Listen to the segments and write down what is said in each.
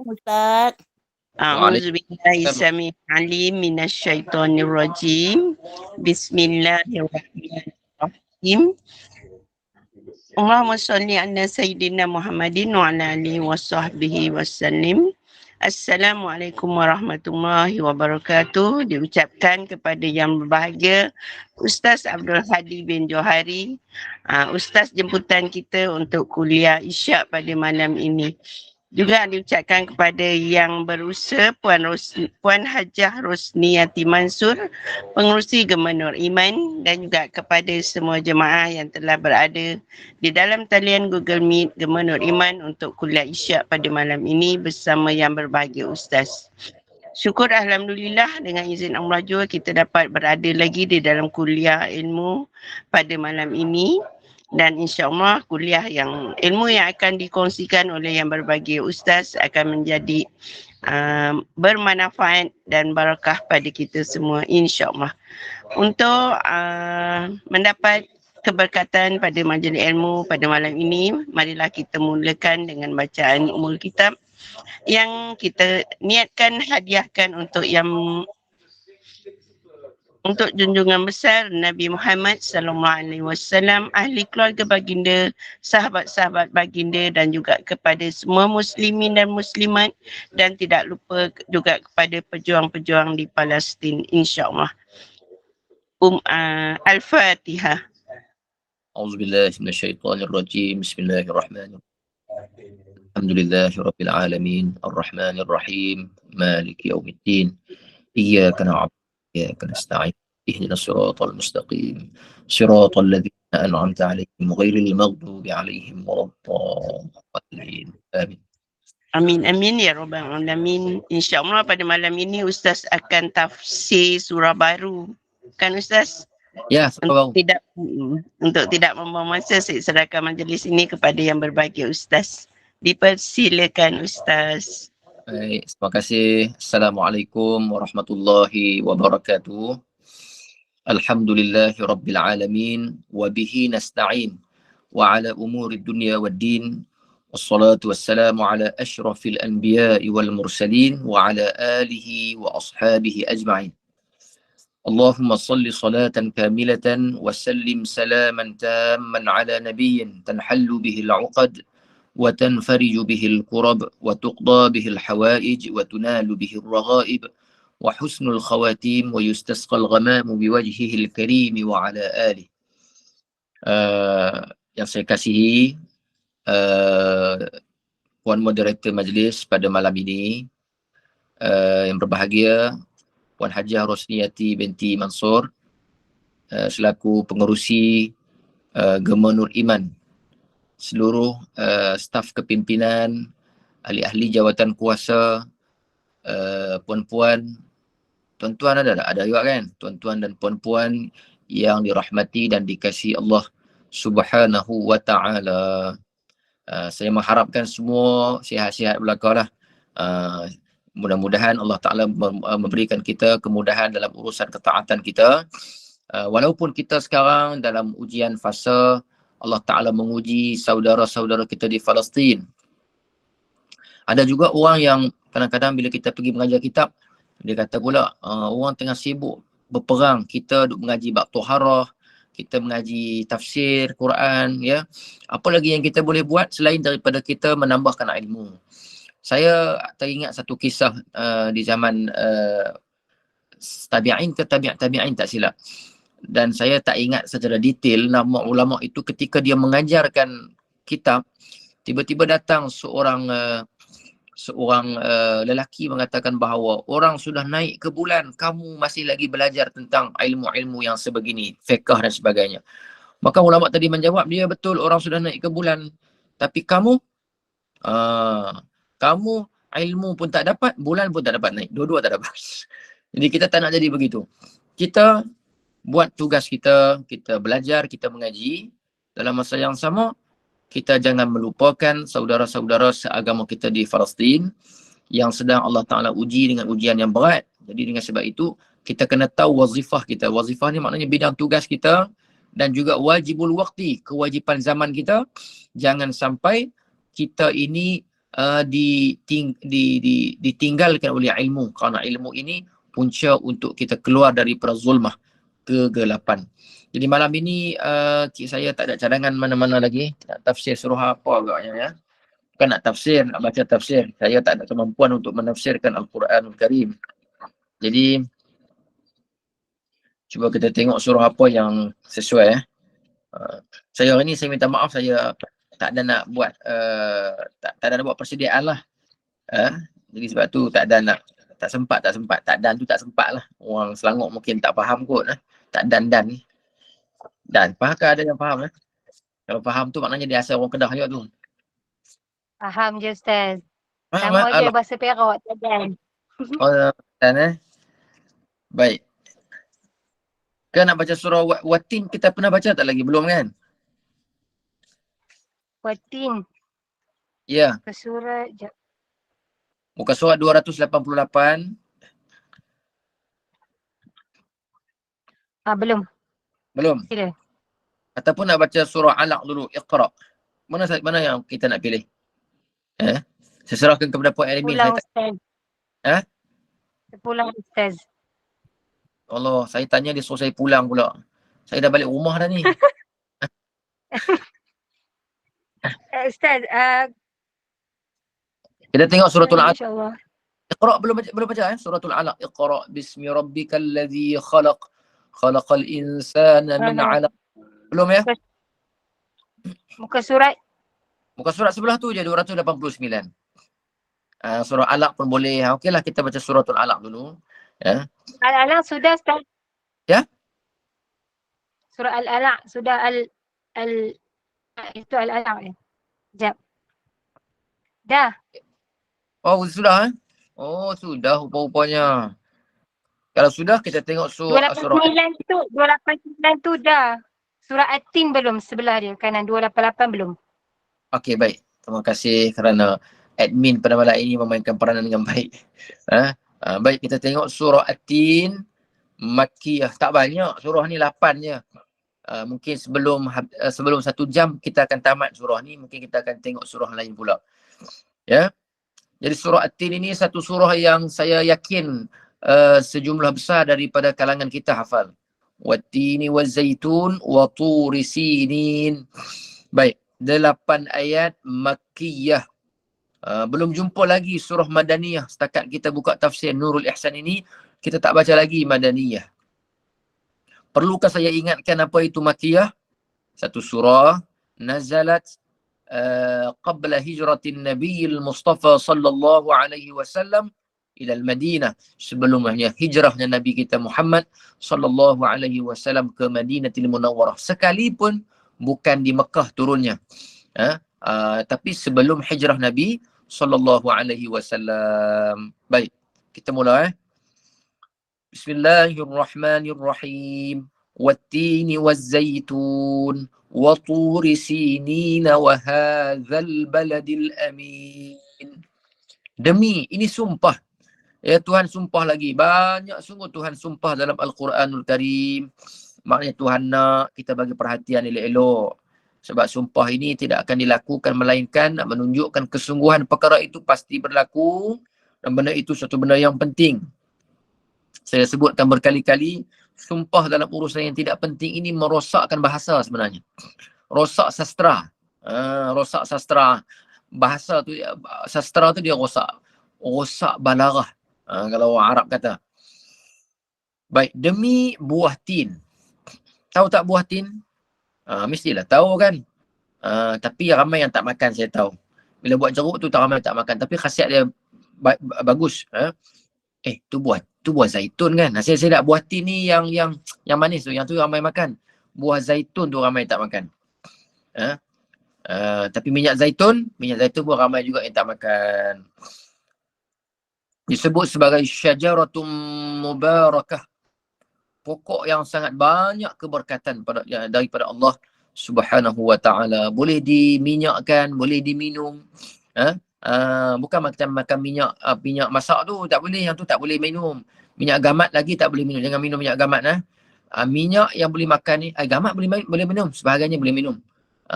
Ustaz. A'udzu billahi samii'il 'aliim minasyaitonir rajim. Bismillahirrahmanirrahim. Allahumma shalli ala sayyidina Muhammadin wa ala alihi wa sahbihi wasallim. Assalamualaikum warahmatullahi wabarakatuh. Diucapkan kepada yang berbahagia Ustaz Abdul Hadi bin Johari, Ustaz jemputan kita untuk kuliah Isyak pada malam ini. Juga diucapkan kepada yang berusaha Puan Hajah Rosniati Mansur, pengerusi Gemah Nur Iman, dan juga kepada semua jemaah yang telah berada di dalam talian Google Meet Gemah Nur Iman untuk kuliah Isyak pada malam ini bersama yang berbahagia Ustaz. Syukur Alhamdulillah dengan izin Allah jua kita dapat berada lagi di dalam kuliah ilmu pada malam ini. Dan insyaAllah kuliah yang ilmu yang akan dikongsikan oleh yang berbahagia Ustaz akan menjadi bermanfaat dan barakah pada kita semua insyaAllah. Untuk mendapat keberkatan pada majlis ilmu pada malam ini, marilah kita mulakan dengan bacaan umul kitab yang kita niatkan hadiahkan untuk untuk junjungan besar Nabi Muhammad sallallahu alaihi wasallam, ahli keluarga baginda, sahabat-sahabat baginda, dan juga kepada semua muslimin dan muslimat, dan tidak lupa juga kepada pejuang-pejuang di Palestin insya-Allah. Al-Fatihah. A'udzubillahi minasyaitonirrajim. Bismillahirrahmanirrahim. Alhamdulillahirabbil alamin, arrahmanir rahim, maliki yaumiddin. Iyyaka na'budu إياك نستعين اهدنا الصراط المستقيم صراط الذين أنعمت عليهم غير المغضوب عليهم ولا الضالين آمين. Amin amin ya rabbal alamin. Insya-Allah pada malam ini Ustaz akan tafsir surah baru. Kan Ustaz? Ya, surah baru. Untuk tidak membuang masa, saya serahkan majlis ini kepada yang berbahagia Ustaz. Dipersilakan Ustaz. Baik, terima kasih. Assalamualaikum warahmatullahi wabarakatuh. Alhamdulillahi rabbil alamin wa bihi nasta'in wa ala umuri dunya waddin wassalatu wassalamu ala asyrafil anbiya'i wal mursalin wa ala alihi wa ashabihi ajma'in. Allahumma salli salatan kamilatan wa sallim salaman tamman ala nabiyyin tanhallu bihi al-'uqad وتنفرج به الكرب وتقضى به الحوائج وتنال به الرغائب وحسن الخواتيم ويستسقى الغمام بوجهه الكريم وعلى آله. Yang saya kasihi Puan Moderator Majlis pada malam ini, yang berbahagia Puan Hajah Rosniati binti Mansur, selaku pengerusi Gemah Nur Iman, seluruh staf kepimpinan, ahli-ahli jawatan kuasa, puan-puan, tuan-tuan ada juga kan, tuan-tuan dan puan-puan yang dirahmati dan dikasihi Allah Subhanahu wa ta'ala. Saya mengharapkan semua sihat-sihat belaka lah. Mudah-mudahan Allah Ta'ala memberikan kita kemudahan dalam urusan ketaatan kita. Walaupun kita sekarang dalam ujian fasa, Allah Ta'ala menguji saudara-saudara kita di Palestin. Ada juga orang yang kadang-kadang bila kita pergi mengajar kitab, dia kata pula, orang tengah sibuk berperang, kita duk mengaji bab Toharah, kita mengaji tafsir Quran, ya. Apa lagi yang kita boleh buat selain daripada kita menambahkan ilmu. Saya teringat satu kisah di zaman tabi'in ke tabi'in tak silap. Dan saya tak ingat secara detail nama ulama itu ketika dia mengajarkan kitab, tiba-tiba datang seorang lelaki mengatakan bahawa orang sudah naik ke bulan, kamu masih lagi belajar tentang ilmu-ilmu yang sebegini, fiqh dan sebagainya. Maka ulama tadi menjawab, dia betul orang sudah naik ke bulan, tapi kamu ilmu pun tak dapat, bulan pun tak dapat naik, dua-dua tak dapat. Jadi kita tak nak jadi begitu. Kita buat tugas kita, kita belajar, kita mengaji. Dalam masa yang sama, kita jangan melupakan saudara-saudara seagama kita di Palestin yang sedang Allah Ta'ala uji dengan ujian yang berat. Jadi dengan sebab itu, kita kena tahu wazifah kita. Wazifah ni maknanya bidang tugas kita dan juga wajibul waqti, kewajipan zaman kita. Jangan sampai kita ini ditinggalkan oleh ilmu, kerana ilmu ini punca untuk kita keluar daripada zulmah, kegelapan. Jadi malam ini saya tak ada cadangan mana-mana lagi. Nak tafsir surah apa agaknya ya. Bukan nak tafsir, nak baca tafsir. Saya tak ada kemampuan untuk menafsirkan Al-Quranul Karim. Jadi cuba kita tengok surah apa yang sesuai. Saya hari ni saya minta maaf, saya tak ada nak buat tak ada nak buat persediaan lah. Jadi sebab tu tak sempat. Tak dan tu tak sempat lah. Orang Selangor mungkin tak faham kot. Tak dan ni. Dan, faham ada yang faham? Kalau faham tu maknanya dia asal orang Kedah juga tu. Faham je Ustaz. Faham, Sama je bahasa Perak, dan. Oh, dan baik. Kan nak baca surah Watin, kita pernah baca tak lagi? Belum kan? Watin. Ya. Ke surat, jap. Muka surat 288. Belum. Belum? Sila. Ataupun nak baca surah Alaq dulu, Iqra. Mana yang kita nak pilih? Saya serahkan kepada Puan Admin. Pulang Ustaz. Pulang Ustaz. Allah, saya tanya dia suruh saya pulang pula. Saya dah balik rumah dah ni. Ustaz, kita tengok suratul Alaq. InsyaAllah. Iqra belum baca suratul Alaq. Iqra bismi rabbikal ladzi khalaq. Khalaqal insana min 'alaq. Belum ya? Muka surat sebelah tu je 289. Surah Alaq pun boleh. Okeylah kita baca suratul Alaq dulu. Ya. Al-Alaq sudah Ustaz. Ya? Surah Al-Alaq sudah itu Al-Alaq. Jap. Dah. Oh, sudah Oh, sudah rupa-rupanya. Kalau sudah kita tengok surah 289 tu dah. Surah At-Tin belum sebelah dia kanan, 288 belum. Okey, baik. Terima kasih kerana admin pada malam ini memainkan peranan dengan baik. Baik, kita tengok surah At-Tin Makkiyah. Tak banyak, surah ni 8 je. Mungkin sebelum 1 jam kita akan tamat surah ni, mungkin kita akan tengok surah lain pula. Ya. Jadi surah At-Tin ini satu surah yang saya yakin sejumlah besar daripada kalangan kita hafal. Wattini wazaitun wa turi sinin. Baik, 8 ayat Makkiyah. Belum jumpa lagi surah Madaniyah. Setakat kita buka tafsir Nurul Ihsan ini, kita tak baca lagi Madaniyah. Perlukah saya ingatkan apa itu Makkiyah? Satu surah nazalat qabla hijratin Nabiyil Mustafa sallallahu alaihi wasallam ila al-Madinah, sebelumnya hijrahnya Nabi kita Muhammad sallallahu alaihi wasallam ke Madinatul Munawwarah, sekalipun bukan di Mekah turunnya. Tapi sebelum hijrah Nabi sallallahu alaihi wasallam. Baik, kita mula. Bismillahirrahmanirrahim. Wattini wazzaitun wa turi sinin wa hadzal baladil amin. Demi, ini sumpah. Ya, Tuhan sumpah lagi. Banyak sungguh Tuhan sumpah dalam Al-Quranul Karim. Maknanya Tuhan nak kita bagi perhatian elok-elok. Sebab sumpah ini tidak akan dilakukan melainkan nak menunjukkan kesungguhan perkara itu pasti berlaku. Dan benda itu satu benda yang penting. Saya sebutkan berkali-kali, sumpah dalam urusan yang tidak penting ini merosakkan bahasa sebenarnya. Rosak sastra. Rosak sastra. Bahasa tu, sastra tu dia rosak. Rosak balarah. Kalau orang Arab kata. Baik, demi buah tin. Tahu tak buah tin? Mestilah tahu kan. Tapi ramai yang tak makan, saya tahu. Bila buat jeruk tu tak ramai tak makan. Tapi khasiat dia bagus. Tu buah zaitun kan. Saya nak buah tin ni yang manis tu. Yang tu ramai makan. Buah zaitun tu ramai tak makan. Tapi minyak zaitun pun ramai juga yang tak makan. Disebut sebagai syajaratum mubarakah. Pokok yang sangat banyak keberkatan daripada Allah Subhanahu wa ta'ala. Boleh diminyakkan, boleh diminum. Bukan macam makan minyak masak tu, tak boleh. Yang tu tak boleh minum. Minyak gamat lagi tak boleh minum. Jangan minum minyak gamat. Minyak yang boleh makan ni, gamat boleh minum. Sebahagiannya boleh minum.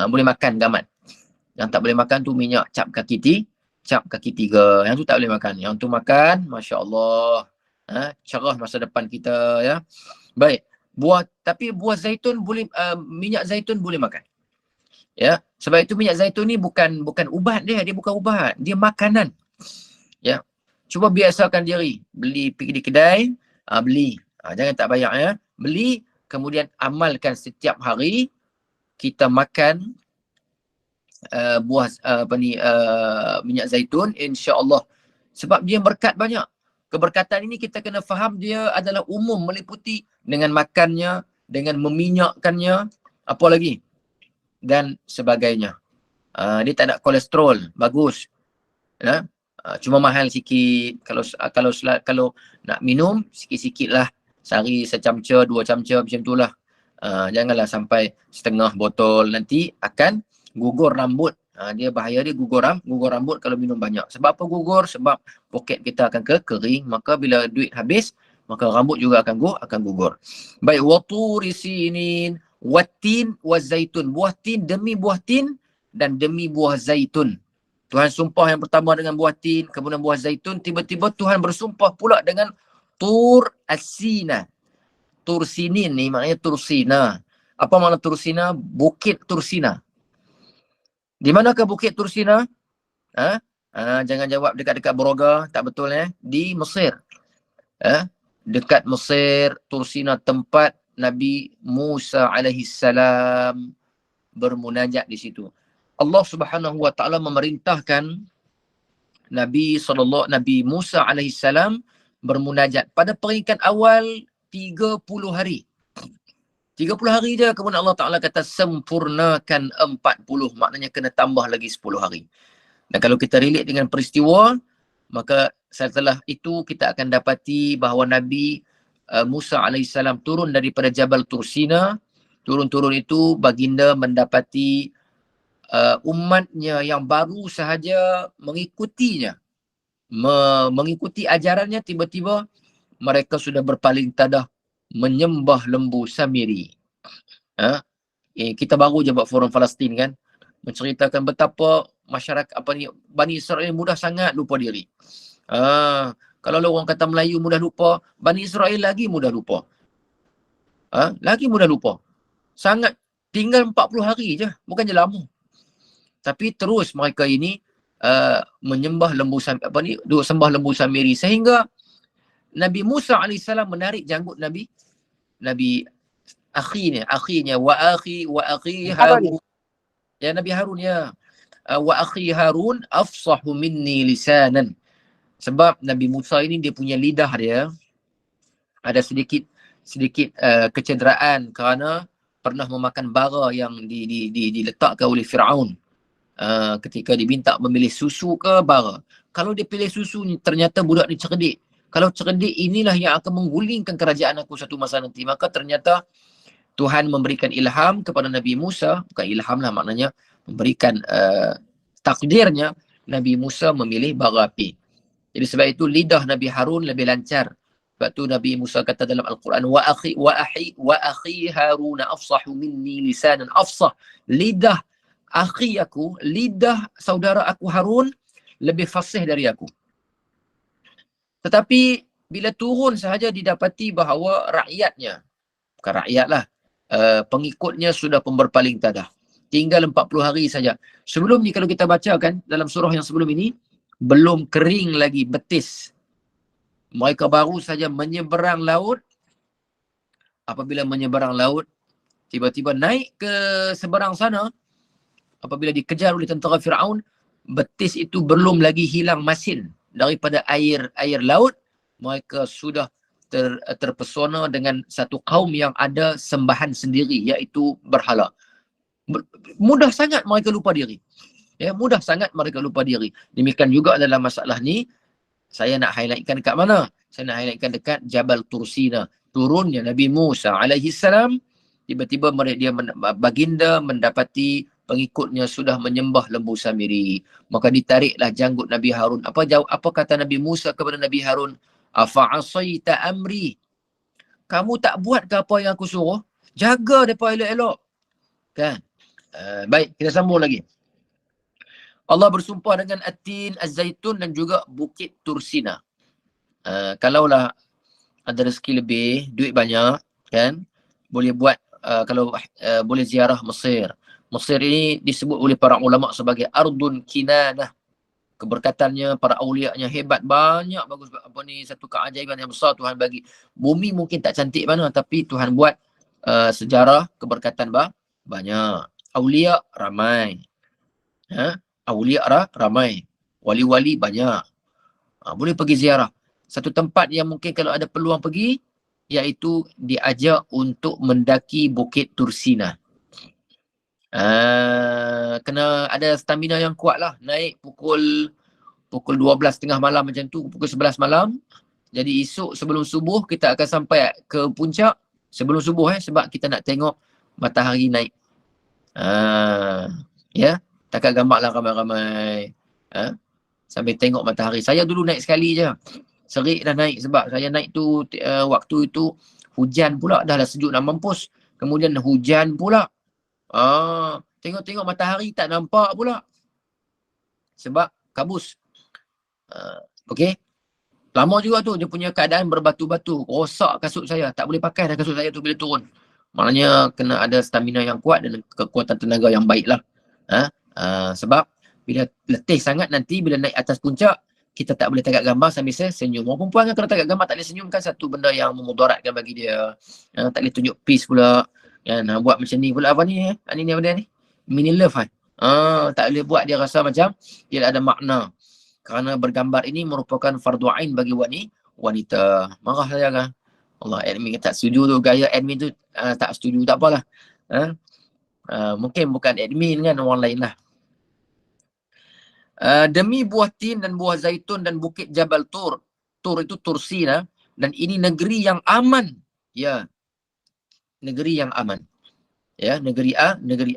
Boleh makan gamat. Yang tak boleh makan tu minyak cap kaki cap kaki 3. Yang tu tak boleh makan. Yang tu makan, Masya Allah. Cerah masa depan kita ya. Baik. Tapi buah zaitun boleh, minyak zaitun boleh makan. Ya. Sebab itu minyak zaitun ni bukan ubat dia bukan ubat. Dia makanan. Ya. Cuba biasakan diri. Beli pergi di kedai, beli. Jangan tak bayar ya. Beli, kemudian amalkan setiap hari kita makan minyak zaitun, insya-Allah. Sebab dia berkat banyak. Keberkatan ini kita kena faham dia adalah umum, meliputi dengan makannya, dengan meminyakkannya, apa lagi? Dan sebagainya. Dia tak ada kolesterol, bagus. Ya? Cuma mahal sikit. Kalau nak minum, sikit-sikit lah. Sehari secamca, 2 camca macam tu lah. Janganlah sampai setengah botol, nanti akan gugur rambut. Dia bahaya dia gugur rambut kalau minum banyak. Sebab apa gugur? Sebab poket kita akan kering, maka bila duit habis, maka rambut juga akan gugur. Baik, waturi sinin, watin wazaitun. Buah tin demi buah tin dan demi buah zaitun. Tuhan sumpah yang pertama dengan buah tin, kemudian buah zaitun, tiba-tiba Tuhan bersumpah pula dengan tur as-sina. Tur sinin ni maknanya Tursina. Apa makna Tursina? Bukit Tursina. Di manakah Bukit Tursina? Jangan jawab dekat-dekat Broga, tak betul Di Mesir. Dekat Mesir, Tursina, tempat Nabi Musa alaihi salam bermunajat di situ. Allah Subhanahu wa taala memerintahkan Nabi Musa alaihi salam bermunajat pada peringkat awal 30 hari. 30 hari je, kemudian Allah Ta'ala kata sempurnakan 40. Maknanya kena tambah lagi 10 hari. Dan kalau kita relate dengan peristiwa, maka setelah itu kita akan dapati bahawa Nabi Musa AS turun daripada Jabal Tursina. Turun-turun itu baginda mendapati umatnya yang baru sahaja mengikutinya. Mengikuti ajarannya, tiba-tiba mereka sudah berpaling tadah menyembah lembu Samiri. Kita baru je buat forum Palestin kan, menceritakan betapa masyarakat Bani Israel mudah sangat lupa diri. Kalau orang kata Melayu mudah lupa, Bani Israel lagi mudah lupa. Lagi mudah lupa. Sangat, tinggal 40 hari je, bukan je lama. Tapi terus mereka ini menyembah lembu sembah lembu Samiri, sehingga Nabi Musa AS menarik janggut Nabi akhinya wa akhi Harun. Ya, Nabi Harun ya. Wa akhi Harun afsahu minni lisanan. Sebab Nabi Musa ini dia punya lidah dia ada sedikit kecederaan kerana pernah memakan bara yang diletakkan oleh Firaun. Ketika diminta memilih susu ke bara. Kalau dia pilih susu ni, ternyata budak ni cerdik. Kalau cerdik, inilah yang akan menggulingkan kerajaan aku satu masa nanti. Maka ternyata Tuhan memberikan ilham kepada Nabi Musa. Bukan ilham lah, maknanya memberikan takdirnya Nabi Musa memilih bara api. Jadi sebab itu lidah Nabi Harun lebih lancar. Sebab tu Nabi Musa kata dalam Al-Quran, wa akhi Harun afsahu minni lisanan. Afsah, lidah akhi aku, lidah saudara aku Harun lebih fasih dari aku. Tetapi bila turun sahaja didapati bahawa rakyatnya, bukan rakyatlah, pengikutnya sudah pun berpaling tadah. Tinggal 40 hari saja. Sebelum ni kalau kita baca kan, dalam surah yang sebelum ini, belum kering lagi betis. Mereka baru saja menyeberang laut. Apabila menyeberang laut, tiba-tiba naik ke seberang sana, apabila dikejar oleh tentera Firaun, betis itu belum lagi hilang masin daripada air laut. Mereka sudah terpesona dengan satu kaum yang ada sembahan sendiri, iaitu berhala. Mudah sangat mereka lupa diri. Ya, mudah sangat mereka lupa diri. Demikian juga dalam masalah ni, saya nak highlightkan dekat mana? Saya nak highlightkan dekat Jabal Tursina. Turunnya Nabi Musa alaihi salam, tiba-tiba baginda mendapati pengikutnya sudah menyembah lembu Samiri. Maka ditariklah janggut Nabi Harun. Apa kata Nabi Musa kepada Nabi Harun? Afa'asaita amri. Kamu tak buat ke apa yang aku suruh? Jaga mereka elok-elok. Kan? Baik, kita sambung lagi. Allah bersumpah dengan At-Tin, Az-Zaitun dan juga Bukit Tursina. Kalaulah ada rezeki lebih, duit banyak, kan, boleh buat boleh ziarah Mesir. Mesir ini disebut oleh para ulama sebagai Ardun Kinanah. Keberkatannya, para awliya-nya hebat, banyak bagus satu keajaiban yang besar Tuhan bagi. Bumi mungkin tak cantik mana, tapi Tuhan buat sejarah keberkatan banyak. Awliya ramai. Awliya ramai. Wali-wali banyak. Boleh pergi ziarah. Satu tempat yang mungkin kalau ada peluang pergi, iaitu diajak untuk mendaki Bukit Tursina. Kena ada stamina yang kuat lah. Naik pukul 12.30 malam macam tu, pukul 11 malam. Jadi esok sebelum subuh kita akan sampai ke puncak sebelum subuh sebab kita nak tengok matahari naik. Ya, takat gambar lah ramai-ramai. Sambil tengok matahari. Saya dulu naik sekali je. Serik dah naik sebab saya naik tu waktu itu hujan pula, dah sejuk nak mampus. Kemudian hujan pula. Tengok-tengok matahari tak nampak pula. Sebab kabus. Okey. Lama juga tu dia punya keadaan berbatu-batu. Rosak kasut saya. Tak boleh pakai dah kasut saya tu bila turun. Maknanya kena ada stamina yang kuat dan kekuatan tenaga yang baik lah. Sebab bila letih sangat nanti bila naik atas puncak, kita tak boleh tagak gambar sambil senyum. Orang perempuan kan kalau tagak gambar tak boleh senyum kan satu benda yang memudaratkan bagi dia. Tak boleh tunjuk peace pula. Buat macam ni pula apa ni? Ni apa dia ni? Mini love kan? Tak boleh buat dia rasa macam dia ada makna. Kerana bergambar ini merupakan fardu ain bagi wanita. Marah saya kan. Allah, admin tak setuju tu. Gaya admin tu tak setuju, tak apalah. Mungkin bukan admin kan, orang lain lah. Demi buah tin dan buah zaitun dan bukit Jabal Tur. Tur itu Tursina. Dan ini negeri yang aman. Ya. Negeri yang aman. Ya, negeri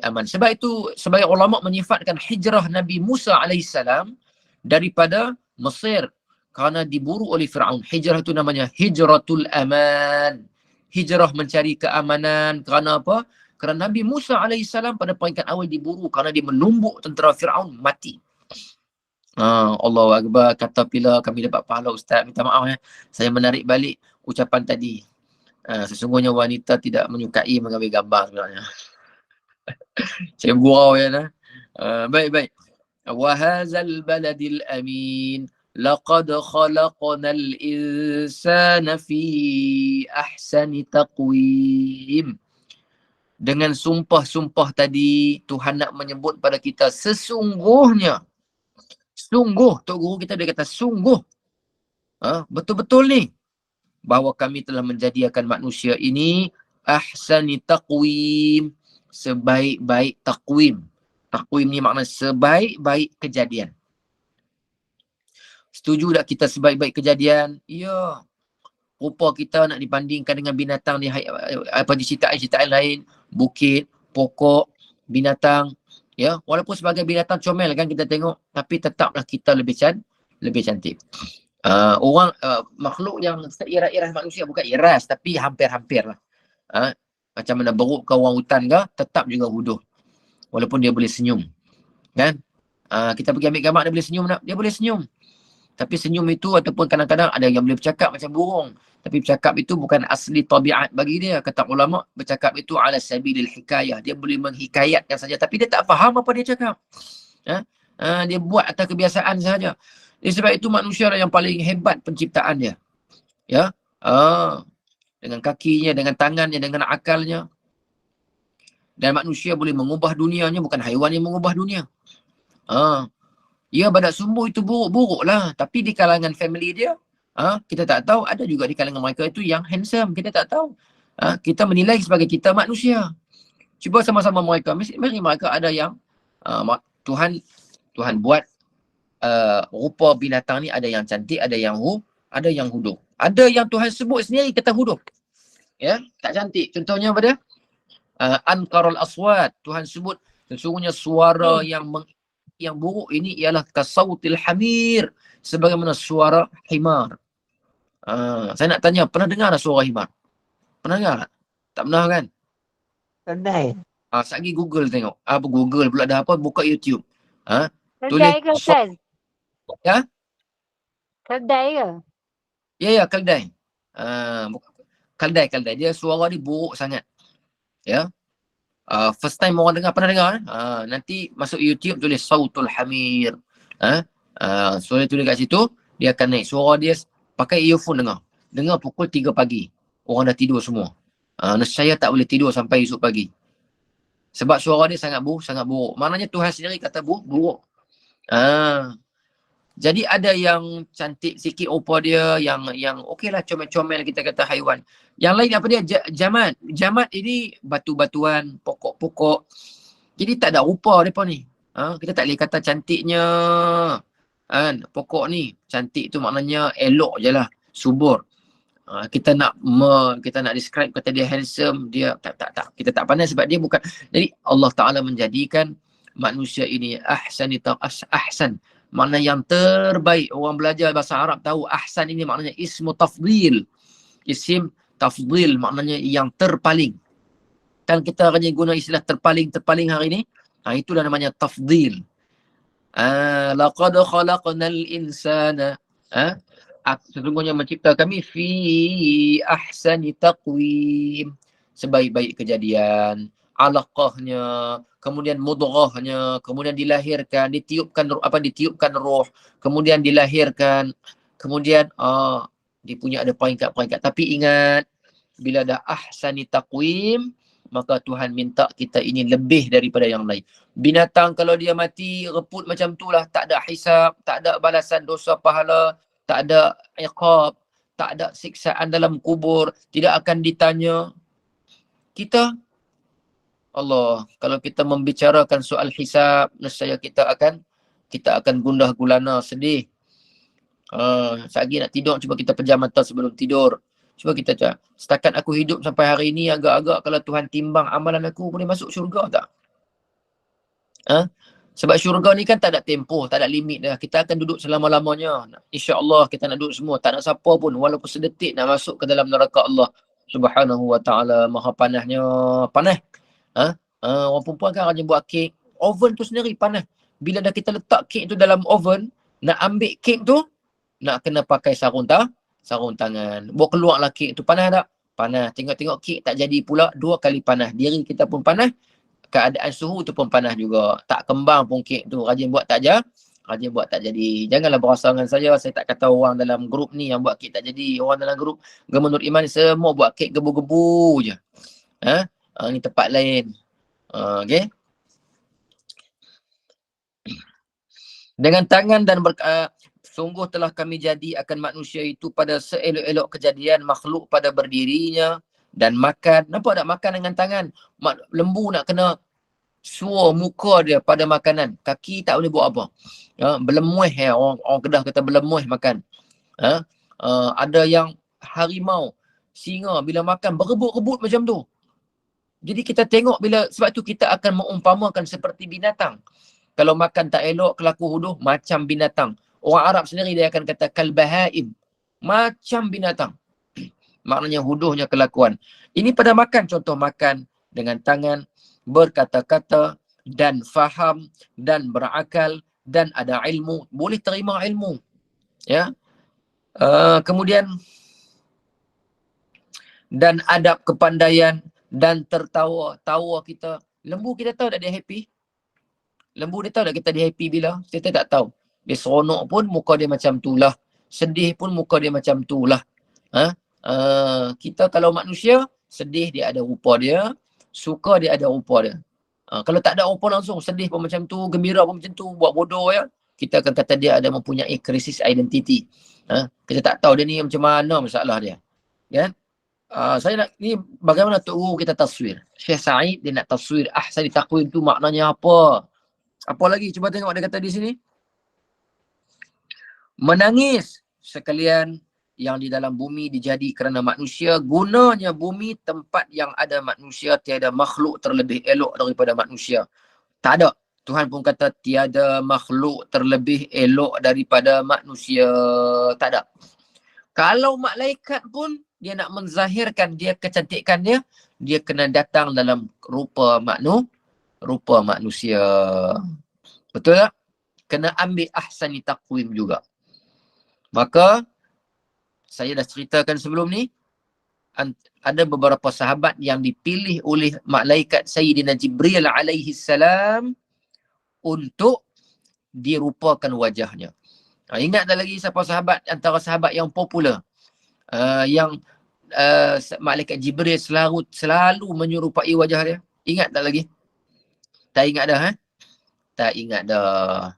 aman. Sebab itu sebagai ulama menyifatkan hijrah Nabi Musa alaihissalam daripada Mesir kerana diburu oleh Firaun. Hijrah itu namanya hijratul aman. Hijrah mencari keamanan. Kerana apa? Kerana Nabi Musa alaihissalam pada peringkat awal diburu kerana dia menumbuk tentera Firaun mati. Allahu Akbar. Kata pila kami dapat pahala Ustaz. Minta maaf saya menarik balik ucapan tadi. Sesungguhnya wanita tidak menyukai mengambil gambar sebenarnya. Saya gurau ya. Baik. Wa hadzal baladil amin laqad khalaqnal insana fi ahsani taqwim. Dengan sumpah-sumpah tadi Tuhan nak menyebut pada kita sesungguhnya. Sungguh, Tok Guru kita dia kata sungguh. Betul-betul ni bahawa kami telah menjadikan manusia ini ahsani taqwim, sebaik-baik takwim. Takwim ni makna sebaik-baik kejadian. Setuju tak kita sebaik-baik kejadian? Ya. Rupa kita nak dibandingkan dengan binatang di ciptaan lain, bukit, pokok, binatang, ya, walaupun sebagai binatang comel kan kita tengok, tapi tetaplah kita lebih cantik. Orang makhluk yang seiras-iras manusia, bukan iras tapi hampir-hampir lah. Macam mana beruk ke orang hutan ke, tetap juga huduh. Walaupun dia boleh senyum. Kan? Kita pergi ambil gambar, dia boleh senyum tak? Dia boleh senyum. Tapi senyum itu ataupun kadang-kadang ada yang boleh bercakap macam burung. Tapi bercakap itu bukan asli tabiat bagi dia. Kata ulama, bercakap itu ala sabilil hikayah. Dia boleh menghikayatkan saja. Tapi dia tak faham apa dia cakap. Dia buat atas kebiasaan sahaja. Sebab itu manusia yang paling hebat penciptaan dia. Ya. Dengan kakinya, dengan tangannya, dengan akalnya. Dan manusia boleh mengubah dunianya, bukan haiwan yang mengubah dunia. Ya, badak sumbu itu buruk-buruk lah. Tapi di kalangan family dia, kita tak tahu. Ada juga di kalangan mereka itu yang handsome. Kita tak tahu. Kita menilai sebagai kita manusia. Cuba sama-sama mereka. Mesti mereka ada yang Tuhan buat rupa binatang ni ada yang cantik, ada yang huduh. Ada yang Tuhan sebut sendiri kata huduh. Ya, tak cantik. Contohnya pada anqarul aswat. Tuhan sebut sesungguhnya suara yang buruk ini ialah kasautil hamir, sebagaimana suara himar. Saya nak tanya, pernah dengar tak suara himar? Pernah dengar tak? Tak pernah kan? Pernah. Sekali Google tengok. Google pula dah apa? Buka YouTube. tulis Keldai ke Ustaz? ya. Keldai ke? Ya, keldai. Keldai. Dia suara dia buruk sangat. Ya. First time orang dengar, pernah dengar? Nanti masuk YouTube tulis Sautul Hamir. So dia tulis kat situ, dia akan naik. Suara dia pakai earphone dengar. Dengar pukul 3 pagi. Orang dah tidur semua. Saya tak boleh tidur sampai esok pagi. Sebab suara dia sangat buruk. Maknanya Tuhan sendiri kata buruk. Jadi ada yang cantik sikit rupa dia, yang okeylah comel-comel kita kata haiwan. Yang lain apa dia? Jamat. Jamat ini batu-batuan, pokok-pokok. Jadi tak ada rupa depa ni. Kita tak boleh kata cantiknya. Pokok ni cantik tu maknanya elok je lah, subur. Kita nak describe kata dia handsome, dia tak. Kita tak pandai sebab dia bukan. Jadi Allah Taala menjadikan manusia ini ahsan. Makna yang terbaik. Orang belajar bahasa Arab tahu ahsan ini maknanya ismu tafdil. Isim tafdil maknanya yang terpaling. Kan kita hanya guna istilah terpaling hari ni. Itulah namanya tafdil. Laqad khalaqnal insana. Sesungguhnya mencipta kami fi ahsani taqwim. Sebaik-baik kejadian. Alaqahnya, kemudian mudghahnya, kemudian dilahirkan, ditiupkan roh, kemudian dilahirkan, kemudian dia punya ada peringkat-peringkat. Tapi ingat, bila dah ahsani taqwim, maka Tuhan minta kita ini lebih daripada yang lain. Binatang kalau dia mati, reput macam tu lah, tak ada hisab, tak ada balasan dosa pahala, tak ada iqab, tak ada siksaan dalam kubur, tidak akan ditanya. Kita Allah, kalau kita membicarakan soal hisab, nescaya kita akan gundah gulana, sedih. Sagi nak tidur, cuba kita pejam mata sebelum tidur. Cuba kita cakap, setakat aku hidup sampai hari ini, agak-agak kalau Tuhan timbang amalan aku, boleh masuk syurga tak? Sebab syurga ni kan tak ada tempoh, tak ada limit dah. Kita akan duduk selama-lamanya. InsyaAllah kita nak duduk semua. Tak nak siapa pun, walaupun sedetik nak masuk ke dalam neraka Allah Subhanahu wa ta'ala. Maha panasnya. Panas. Orang perempuan kan hanya buat kek. Oven tu sendiri panas. Bila dah kita letak kek tu dalam oven, nak ambil kek tu, nak kena pakai sarung tangan. Bawa keluarlah kek tu. Panas tak? Panas. Tengok-tengok kek tak jadi pula, 2 kali panas. Diri kita pun panas. Keadaan suhu tu pun panas juga. Tak kembang pun kek tu. Rajin buat tak jadi. Janganlah berasa dengan saya tak kata orang dalam grup ni yang buat kek tak jadi. Orang dalam grup Gemenur Iman semua buat kek gebu-gebu je. Ni tempat lain. Okay. Dengan tangan dan sungguh telah kami jadi akan manusia itu pada seelok-elok kejadian makhluk pada berdirinya dan makan. Nampak tak makan dengan tangan? Lembu nak kena suar muka dia pada makanan. Kaki tak boleh buat apa. Belemuih orang Kedah kata belemuih makan. Ada yang harimau, singa bila makan berebut-rebut macam tu. Jadi kita tengok sebab tu kita akan mengumpamakan seperti binatang. Kalau makan tak elok, kelaku huduh, macam binatang. Orang Arab sendiri dia akan kata kalbahaim. Macam binatang. Maknanya huduhnya kelakuan. Ini pada makan, contoh makan dengan tangan, berkata-kata dan faham dan berakal dan ada ilmu. Boleh terima ilmu. Ya. Kemudian dan adab kepandaian dan tertawa. Tawa kita. Lembu kita tahu tak dia happy? Lembu dia tahu tak kita dia happy bila? Kita tak tahu. Dia seronok pun muka dia macam tu lah. Sedih pun muka dia macam tu lah. Kita kalau manusia, sedih dia ada rupa dia. Suka dia ada rupa dia. Kalau tak ada rupa langsung, sedih pun macam tu, gembira pun macam tu, buat bodoh ya. Kita akan kata dia ada mempunyai krisis identiti. Kita tak tahu dia ni macam mana masalah dia. Kan? Saya nak ni bagaimana Tok Guru kita taswir. Syekh Said dia nak taswir ahsani taqwim tu maknanya apa? Apa lagi? Cuba tengok dia kata di sini. Menangis sekalian yang di dalam bumi dijadi kerana manusia. Gunanya bumi tempat yang ada manusia, tiada makhluk terlebih elok daripada manusia. Tak ada. Tuhan pun kata tiada makhluk terlebih elok daripada manusia. Tak ada. Kalau malaikat pun dia nak menzahirkan dia kecantikan dia kena datang dalam rupa manusia. Betul tak? kena ambil ahsani taqwim juga. Maka saya dah ceritakan sebelum ni, ada beberapa sahabat yang dipilih oleh malaikat Sayyidina Jibril alaihi salam untuk dirupakan wajahnya. Ingat tak lagi siapa sahabat antara sahabat yang popular, yang malaikat Jibril selalu menyerupai wajah dia? Ingat tak lagi? Tak ingat dah, Tak ingat dah.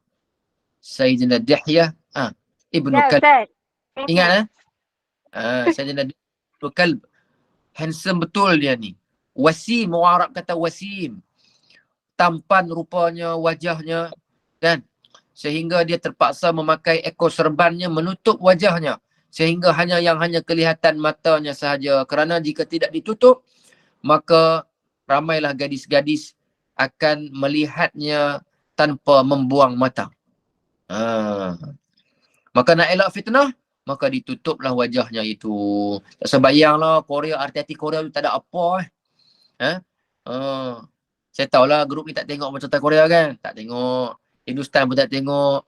Sayyidina Dihyah Ibnu Kalb. Ingat Sayyidina Ibnu Kalb. Handsome betul dia ni. Wasim, orang Arab kata wasim. Tampan rupanya wajahnya, kan? Sehingga dia terpaksa memakai ekor serbannya menutup wajahnya. Sehingga hanya kelihatan matanya sahaja. Kerana jika tidak ditutup, maka ramailah gadis-gadis akan melihatnya tanpa membuang mata. Maka nak elak fitnah, maka ditutuplah wajahnya itu. Tak sebayanglah Korea, artis Korea tu tak ada apa. Saya tahulah grup ni tak tengok macam Korea kan. Tak tengok. Hindustan pun tak tengok.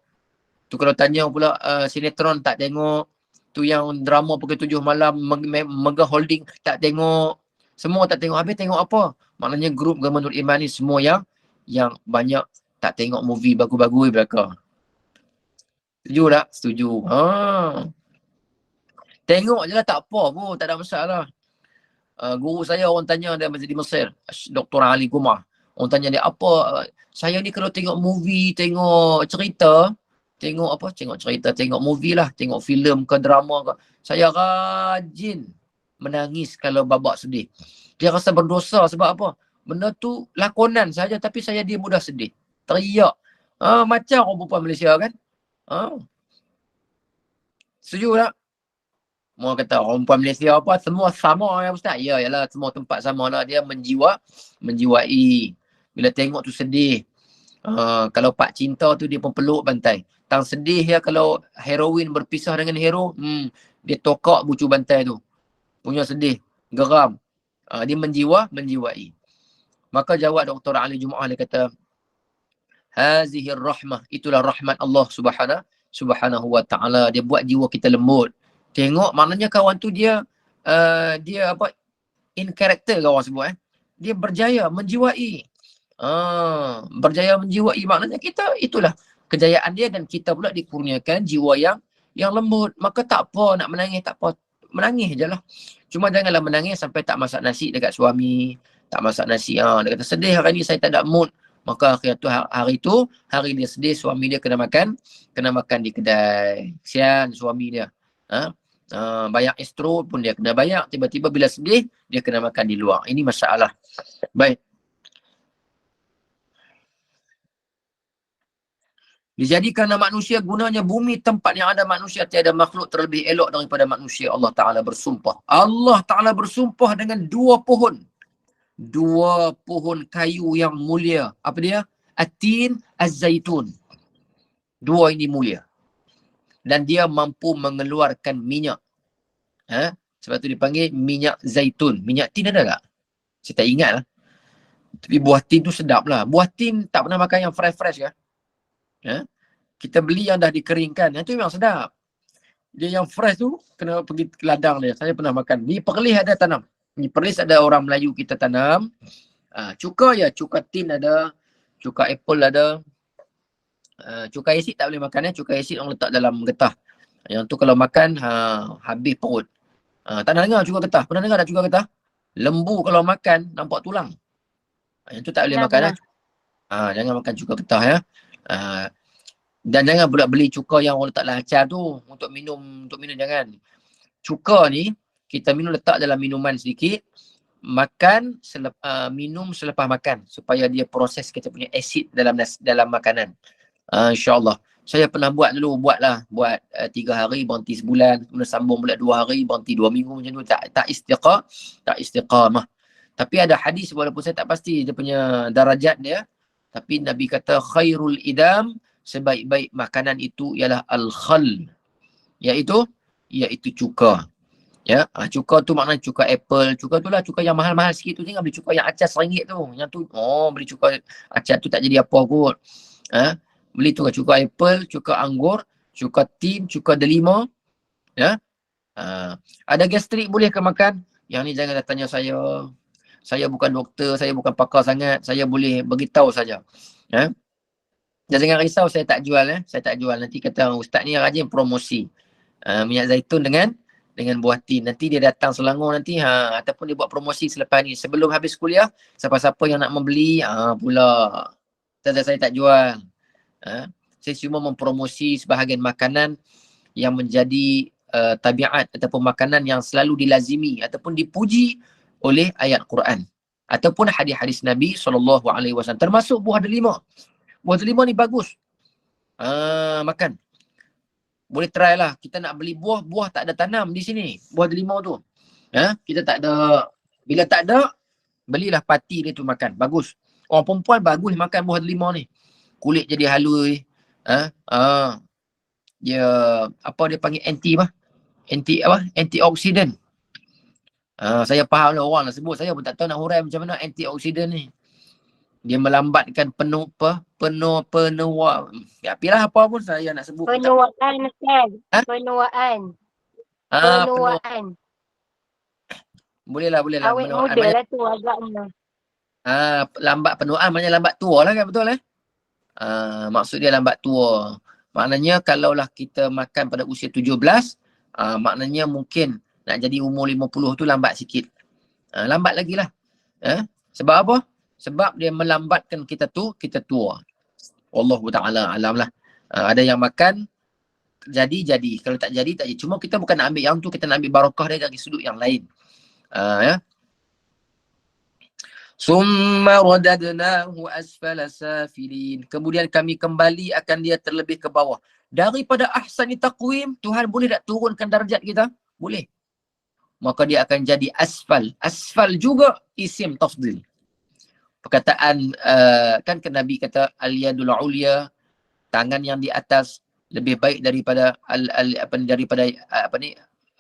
Tu kalau tanya pula sinetron tak tengok. Tu yang drama pukul 7 malam Mega Holding tak tengok. Semua tak tengok. Habis tengok apa? Maknanya grup Gamanul Iman ni semua yang banyak tak tengok movie bagus-bagus belakang. Setuju tak? Setuju. Tengok je lah, tak apa pun, tak ada masalah. Guru saya orang tanya dia di Mesir, Dr. Ali Gumar. Orang tanya dia, apa, saya ni kalau tengok movie, tengok cerita, tengok movie lah, tengok filem ke drama ke, saya rajin menangis kalau babak sedih. Dia rasa berdosa sebab apa? Benda tu lakonan saja tapi saya dia mudah sedih. Teriak. Macam orang perempuan Malaysia kan? Setuju tak? Mau kata orang perempuan Malaysia apa semua sama ya Ustaz? Ya, yalah semua tempat sama lah. Dia menjiwai. Bila tengok tu sedih. Kalau pak cinta tu dia pun peluk bantai. Tang sedih ya kalau heroin berpisah dengan hero, dia tokak bucu bantai tu. Punya sedih, geram. Dia menjiwai. Maka jawab Dr. Ali Jumaah, dia kata, hazihir rahmah, itulah rahmat Allah subhanahu wa ta'ala. Dia buat jiwa kita lembut. Tengok maknanya kawan tu dia apa, in character kawan sebut dia berjaya menjiwai. Berjaya menjiwai maknanya kita, itulah kejayaan dia, dan kita pula dikurniakan jiwa yang lembut. Maka tak apa nak menangis, tak apa, menangis je lah. Cuma janganlah menangis sampai tak masak nasi dekat suami, tak masak nasi. Dia kata sedih hari ni saya tak ada mood. Maka hari dia sedih, suami dia kena makan di kedai. Kesian suami dia. Bayar estro pun dia kena bayar. Tiba-tiba bila sedih, dia kena makan di luar. Ini masalah. Baik. Dijadikanlah manusia gunanya bumi tempat yang ada manusia, tiada makhluk terlebih elok daripada manusia. Allah Ta'ala bersumpah. Allah Ta'ala bersumpah dengan dua pohon kayu yang mulia. Apa dia? At-tin, az-zaitun. Dua ini mulia. Dan dia mampu mengeluarkan minyak. Sebab tu dipanggil minyak zaitun. Minyak tin ada tak? Saya tak ingat lah. Tapi buah tin tu sedap lah. Buah tin tak pernah makan yang fresh-fresh kan? Kita beli yang dah dikeringkan. Yang tu memang sedap. Dia yang fresh tu, kena pergi ke ladang dia. Saya pernah makan. Di Perlis ada tanam. Di Perlis ada orang Melayu kita tanam. Cuka cuka tin ada. Cuka apple ada. Cuka asid tak boleh makan. Cuka asid orang letak dalam getah. Yang tu kalau makan, habis perut. Tak nak dengar cuka getah. Pernah dengar tak cuka getah? Lembu kalau makan, nampak tulang. Yang tu tak boleh makan. Jangan makan cuka getah ya. Dan jangan pula beli cuka yang orang letak dalam acar tu untuk minum jangan. Cuka ni kita minum, letak dalam minuman sedikit, makan minum selepas makan supaya dia proses kita punya asid dalam makanan. InsyaAllah. Saya pernah buat 3 hari berhenti sebulan, kemudian sambung pula 2 hari berhenti 2 minggu macam tu. Tak istiqamah. Tapi ada hadis, walaupun saya tak pasti dia punya darajat dia, tapi Nabi kata khairul idam, sebaik-baik makanan itu ialah al-khal, iaitu cuka. Ya, cuka tu maknanya cuka apple. Cuka tu lah cuka yang mahal-mahal sikit tu. Jangan beli cuka yang acar RM1 tu. Yang tu beli cuka acar tu tak jadi apa kot. Beli tu cuka apple, cuka anggur, cuka tin, cuka delima. Ya. Ada gastrik boleh ke makan? Yang ni jangan tanya saya. Saya bukan doktor, saya bukan pakar sangat. Saya boleh beritahu saja. Ya. Jangan risau, saya tak jual. Saya tak jual. Nanti kata ustaz ni rajin promosi. Minyak zaitun dengan buah tin. Nanti dia datang Selangor nanti ataupun dia buat promosi selepas ni. Sebelum habis kuliah, siapa-siapa yang nak membeli pula. Saya tak jual. Saya cuma mempromosi sebahagian makanan yang menjadi tabiat ataupun makanan yang selalu dilazimi ataupun dipuji oleh ayat Quran ataupun hadis-hadis Nabi SAW, termasuk buah delima. Buah delima ni bagus. Makan. Boleh try lah. Kita nak beli buah tak ada tanam di sini. Buah delima tu. Kita tak ada. Bila tak ada, belilah pati dia tu makan. Bagus. Orang perempuan bagus makan buah delima ni. Kulit jadi halus. Dia dia panggil antioksidan. Saya faham lah orang lah sebut. Saya pun tak tahu nak hurai macam mana antioksidan ni. Dia melambatkan apalah apa pun saya nak sebut. Penuaan, Ustaz. Penuaan. Boleh lah. Awet muda lah tu agaknya. Lambat penuaan maknanya lambat tua lah kan, betul maksud dia lambat tua. Maknanya kalaulah kita makan pada usia 17, maknanya mungkin nak jadi umur 50 tu lambat sikit. Lambat lagi lah. Sebab apa? Sebab dia melambatkan kita tua. Wallahu ta'ala alam lah. Ada yang makan jadi. Kalau tak jadi, tak jadi. Cuma kita bukan nak ambil yang tu, kita nak ambil barakah dia dari sudut yang lain. Summa radadnahu asfala safilin. Kemudian kami kembali akan dia terlebih ke bawah. Daripada ahsani taqwim, Tuhan boleh tak turunkan darjat kita? Boleh. Maka dia akan jadi asfal. Asfal juga isim tafdil. Perkataan kan Nabi kata al-yadul ulya, tangan yang di atas lebih baik daripada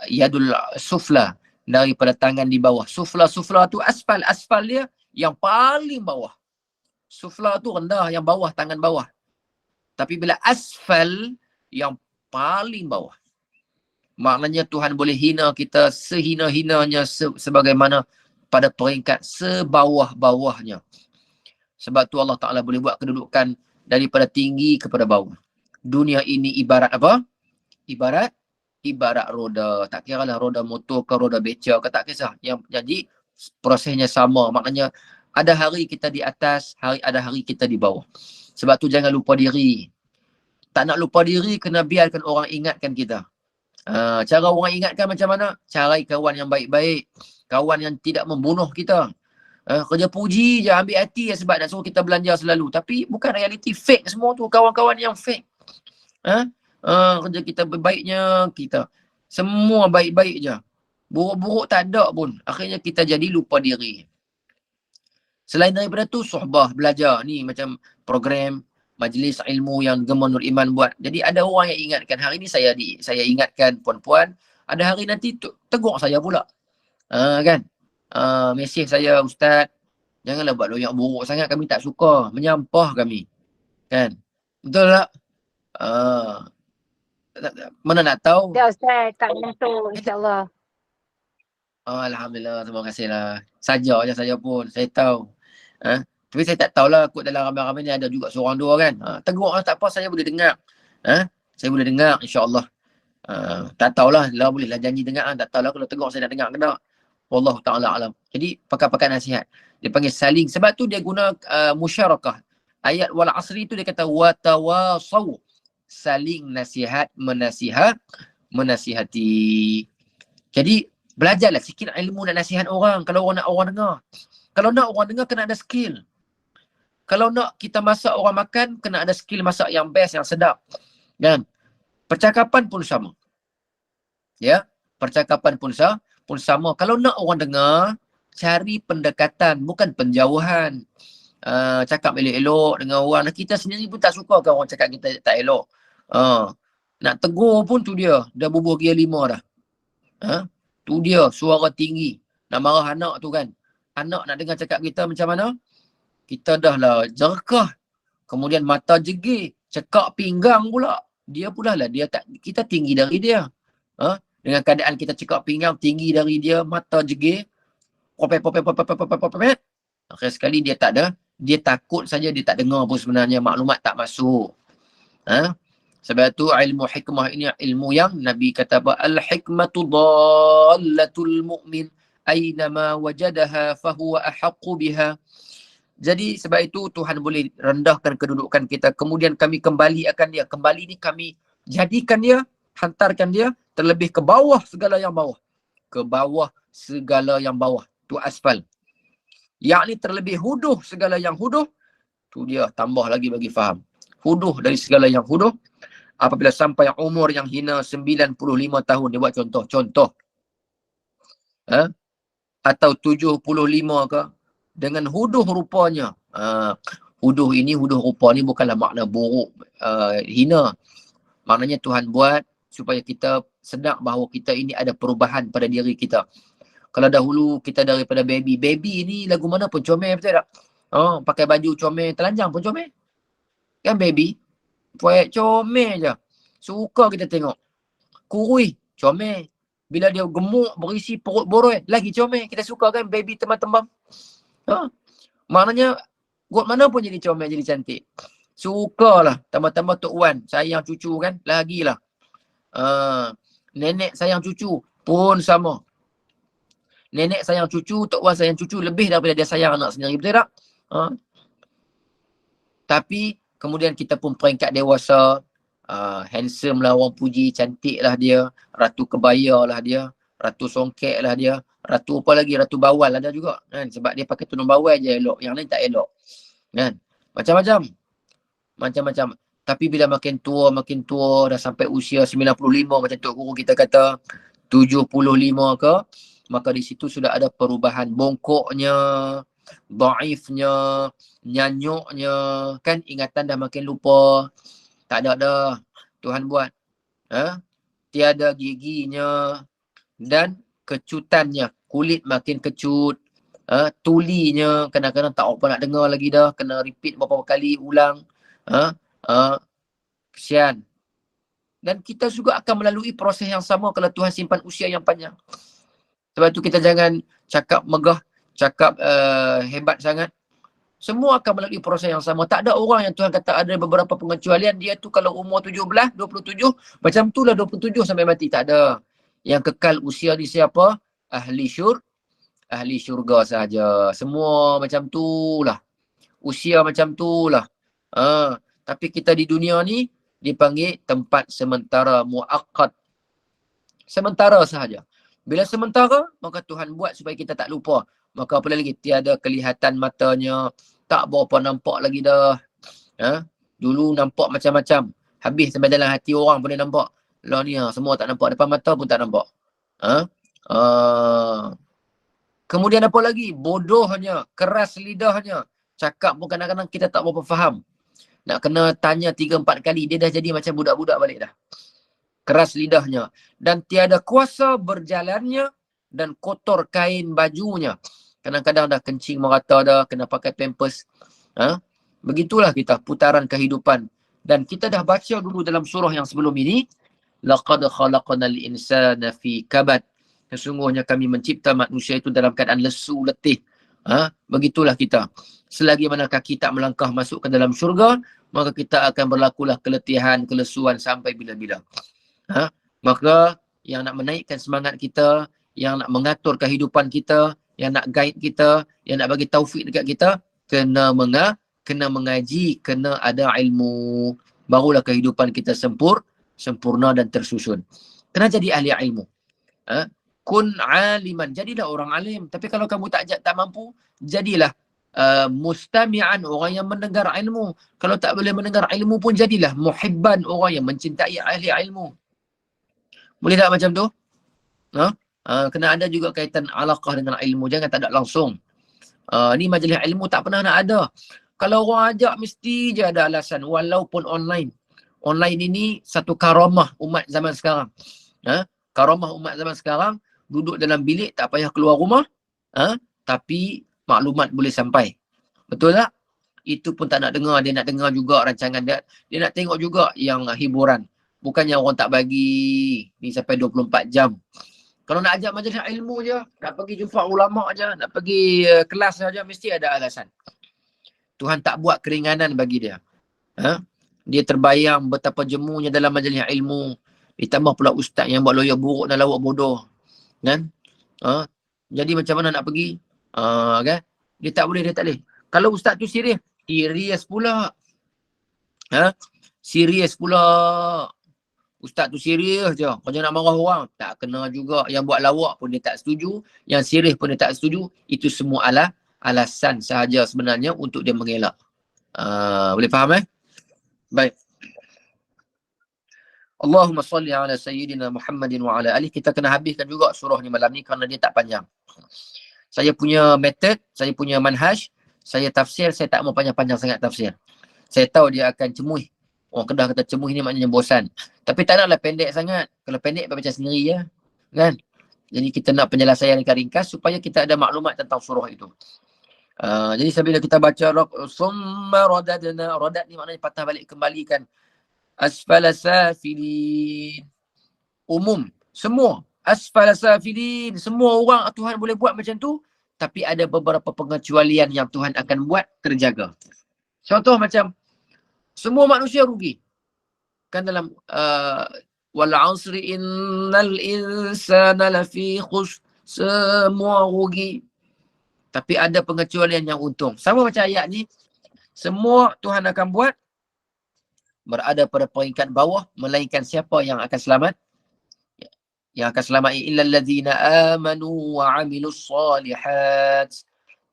yadul sufla, daripada tangan di bawah. Sufla tu asfal dia yang paling bawah. Sufla tu rendah, yang bawah, tangan bawah. Tapi bila asfal, yang paling bawah. Maknanya Tuhan boleh hina kita sehina-hinanya sebagaimana pada peringkat sebawah-bawahnya. Sebab tu Allah Ta'ala boleh buat kedudukan daripada tinggi kepada bawah. Dunia ini ibarat apa? Ibarat roda. Tak kira lah roda motor ke roda beca ke, tak kisah. Yang jadi prosesnya sama. Maknanya ada hari kita di atas, ada hari kita di bawah. Sebab tu jangan lupa diri. Tak nak lupa diri, kena biarkan orang ingatkan kita. Cara orang ingatkan macam mana? Cari kawan yang baik-baik. Kawan yang tidak membunuh kita. Kerja puji je, ambil hati sebab nak suruh kita belanja selalu. Tapi bukan realiti, fake semua tu. Kawan-kawan yang fake. Kerja kita baiknya kita. Semua baik-baik je. Buruk-buruk tak ada pun. Akhirnya kita jadi lupa diri. Selain daripada tu, sohbah, belajar. Ni macam program majlis ilmu yang Gemma Nur Iman buat. Jadi ada orang yang ingatkan. Hari ni saya ingatkan puan-puan. Ada hari nanti tegur saya pula. Kan? Mesej saya, Ustaz, janganlah buat loyak buruk sangat, kami tak suka. Menyampah kami. Kan? Betul tak? Mana nak tahu? Dah Ustaz, tak menentu insyaAllah. Alhamdulillah, terima kasihlah. Saja je saya pun, saya tahu. Tapi saya tak tahulah, kot dalam ramai-ramai ni ada juga seorang dua kan. Tegur lah, tak apa, saya boleh dengar. Saya boleh dengar, insyaAllah. Tak tahulah, lah bolehlah janji dengar. Tak tahulah kalau tegur saya nak dengar ke tak. Wallahu ta'ala alam. Jadi pakai nasihat. Dia panggil saling. Sebab tu dia guna musyarakah. Ayat wal asri tu dia kata watawasaw. Saling nasihat, menasihati. Jadi belajarlah sikit ilmu dan nasihat orang. Kalau orang nak orang dengar. Kalau nak orang dengar kena ada skill. Kalau nak kita masak orang makan, kena ada skill masak yang best, yang sedap. Kan? Percakapan pun sama. Ya, percakapan pun sama. Kalau nak orang dengar, cari pendekatan, bukan penjauhan. Cakap elok-elok dengan orang. Kita sendiri pun tak suka kan orang cakap kita tak elok. Nak tegur pun tu dia. Dah bubuh gear 5 dah. Tu dia, suara tinggi. Nak marah anak tu kan. Anak nak dengar cakap kita macam mana? Kita dah lah jerkah. Kemudian mata jegir. Cekak pinggang pula. Dia pula lah, kita tinggi dari dia. Dengan keadaan kita cekak pinggang tinggi dari dia, mata jegir, popet. Akhir sekali dia tak ada, dia takut saja, dia tak dengar pun sebenarnya, maklumat tak masuk. Sebab tu ilmu hikmah ini ilmu yang Nabi kata apa? Al-hikmatu dhallatul mu'min aynama wajadaha fahuwa ahaqqu biha. Jadi sebab itu Tuhan boleh rendahkan kedudukan kita. Kemudian kami kembali akan dia. Kembali ni kami jadikan dia, hantarkan dia terlebih ke bawah segala yang bawah. Ke bawah segala yang bawah. Tu asfal. Yakni terlebih huduh segala yang huduh. Tu dia tambah lagi bagi faham. Huduh dari segala yang huduh. Apabila sampai umur yang hina 95 tahun. Dia buat contoh. Atau 75 ke. Dengan huduh rupanya. Huduh ini, huduh rupa ni bukanlah makna buruk, hina. Maknanya Tuhan buat supaya kita sedar bahawa kita ini ada perubahan pada diri kita. Kalau dahulu kita daripada baby ni lagu mana pun comel, betul tak? Pakai baju comel, telanjang pun comel. Kan baby? Puak comel je. Suka kita tengok. Kurui, comel. Bila dia gemuk, berisi perut boroi, lagi comel. Kita suka kan baby tembam-tembam. Maknanya, kot mana pun jadi comel, jadi cantik. Sukalah. Tambah-tambah Tok Wan, sayang cucu kan, lagilah. Nenek sayang cucu pun sama. Nenek sayang cucu, Tok Wan sayang cucu lebih daripada dia sayang anak sendiri. Betul tak? Tapi kemudian kita pun peringkat dewasa, handsome lah orang puji, cantik lah dia, ratu kebaya lah dia, ratu songkek lah dia, ratu apa lagi, ratu bawal ada juga kan, sebab dia pakai tudung bawal je elok, yang lain tak elok kan, macam-macam. Tapi bila makin tua dah sampai usia 95 macam Tok Guru kita kata, 75 ke, maka di situ sudah ada perubahan bongkoknya, dhaifnya, nyanyuknya, kan ingatan dah makin lupa. Tak ada dah. Tuhan buat. Tiada giginya dan kecutannya. Kulit makin kecut. Tulinya kadang-kadang tak apa nak dengar lagi dah. Kena repeat beberapa kali, ulang. Kesian. Dan kita juga akan melalui proses yang sama kalau Tuhan simpan usia yang panjang. Sebab tu kita jangan cakap megah, cakap hebat sangat. Semua akan melalui proses yang sama. Tak ada orang yang Tuhan kata ada beberapa pengecualian. Dia tu kalau umur 17, 27, macam tu lah 27 sampai mati. Tak ada. Yang kekal usia di siapa? Ahli syurga sahaja. Semua macam tu lah. Usia macam tu lah. Tapi kita di dunia ni dipanggil tempat sementara, muaqqat. Sementara sahaja. Bila sementara, maka Tuhan buat supaya kita tak lupa. Maka apa lagi? Tiada kelihatan matanya. Tak berapa nampak lagi dah. Dulu nampak macam-macam. Habis sampai dalam hati orang pun dia nampak. Lah ni semua tak nampak. Depan mata pun tak nampak. Kemudian apa lagi? Bodohnya. Keras lidahnya. Cakap pun kadang-kadang kita tak berapa faham. Nak kena tanya 3-4 kali. Dia dah jadi macam budak-budak balik dah. Keras lidahnya. Dan tiada kuasa berjalannya. Dan kotor kain bajunya. Kadang-kadang dah kencing merata dah, kena pakai pampers. Begitulah kita, putaran kehidupan. Dan kita dah baca dulu dalam surah yang sebelum ini, laqad khalaqnal insana fi kabad. Sesungguhnya kami mencipta manusia itu dalam keadaan lesu, letih. Begitulah kita. Selagi mana kaki tak melangkah masuk ke dalam syurga, maka kita akan berlakulah keletihan, kelesuan sampai bila-bila. Maka yang nak menaikkan semangat kita, yang nak mengatur kehidupan kita, yang nak guide kita, yang nak bagi taufik dekat kita, kena mengaji, kena ada ilmu. Barulah kehidupan kita sempurna dan tersusun. Kena jadi ahli ilmu. Kun aliman, jadilah orang alim. Tapi kalau kamu tak mampu, jadilah mustami'an, orang yang mendengar ilmu. Kalau tak boleh mendengar ilmu pun jadilah muhibban, orang yang mencintai ahli ilmu. Boleh tak macam tu? Kena ada juga kaitan alaqah dengan ilmu. Jangan tak ada langsung. Ni majlis ilmu tak pernah nak ada. Kalau orang ajak mesti je ada alasan. Walaupun online. Online ini satu karamah umat zaman sekarang. Karamah umat zaman sekarang. Duduk dalam bilik tak payah keluar rumah. Tapi maklumat boleh sampai. Betul tak? itu pun tak nak dengar. Dia nak dengar juga rancangan dia. Dia nak tengok juga yang hiburan. Bukannya orang tak bagi ni sampai 24 jam. Kalau nak ajak majlis ilmu je, nak pergi jumpa ulama je, nak pergi kelas saja, mesti ada alasan. Tuhan tak buat keringanan bagi dia. Dia terbayang betapa jemunya dalam majlis ilmu. Ditambah pula ustaz yang buat loya buruk dan lawak bodoh. Kan? Jadi macam mana nak pergi? Kan? Dia tak boleh. Kalau ustaz tu serius pula. Serius pula. Ustaz tu serius je. Kau jangan nak marah orang. Tak kena juga. Yang buat lawak pun dia tak setuju. Yang serius pun dia tak setuju. Itu semua alasan sahaja sebenarnya untuk dia mengelak. Boleh faham Baik. Allahumma salli ala Sayyidina Muhammadin wa ala alih. Kita kena habiskan juga surah ni malam ni kerana dia tak panjang. Saya punya method, saya punya manhaj, saya tafsir, saya tak mau panjang-panjang sangat tafsir. Saya tahu dia akan cemuih. Orang Kedah kata cemuih ni maknanya bosan. Tapi tak naklah pendek sangat. Kalau pendek macam sendiri ya. Kan? Jadi kita nak penyelesaian ringkas supaya kita ada maklumat tentang surah itu. Jadi bila kita baca summa radadna, radad ni maknanya patah balik kembalikan. Asfala safilin. Umum. Semua. Asfala safilin. Semua orang Tuhan boleh buat macam tu. Tapi ada beberapa pengecualian yang Tuhan akan buat terjaga. Contoh macam semua manusia rugi. Kan dalam wal asri innal insana lafi khusr. Semua rugi. Tapi ada pengecualian yang untung. Sama macam ayat ni. Semua Tuhan akan buat berada pada peringkat bawah, melainkan siapa yang akan selamat? Yang akan selamat illal ladzina amanu wa amilus solihat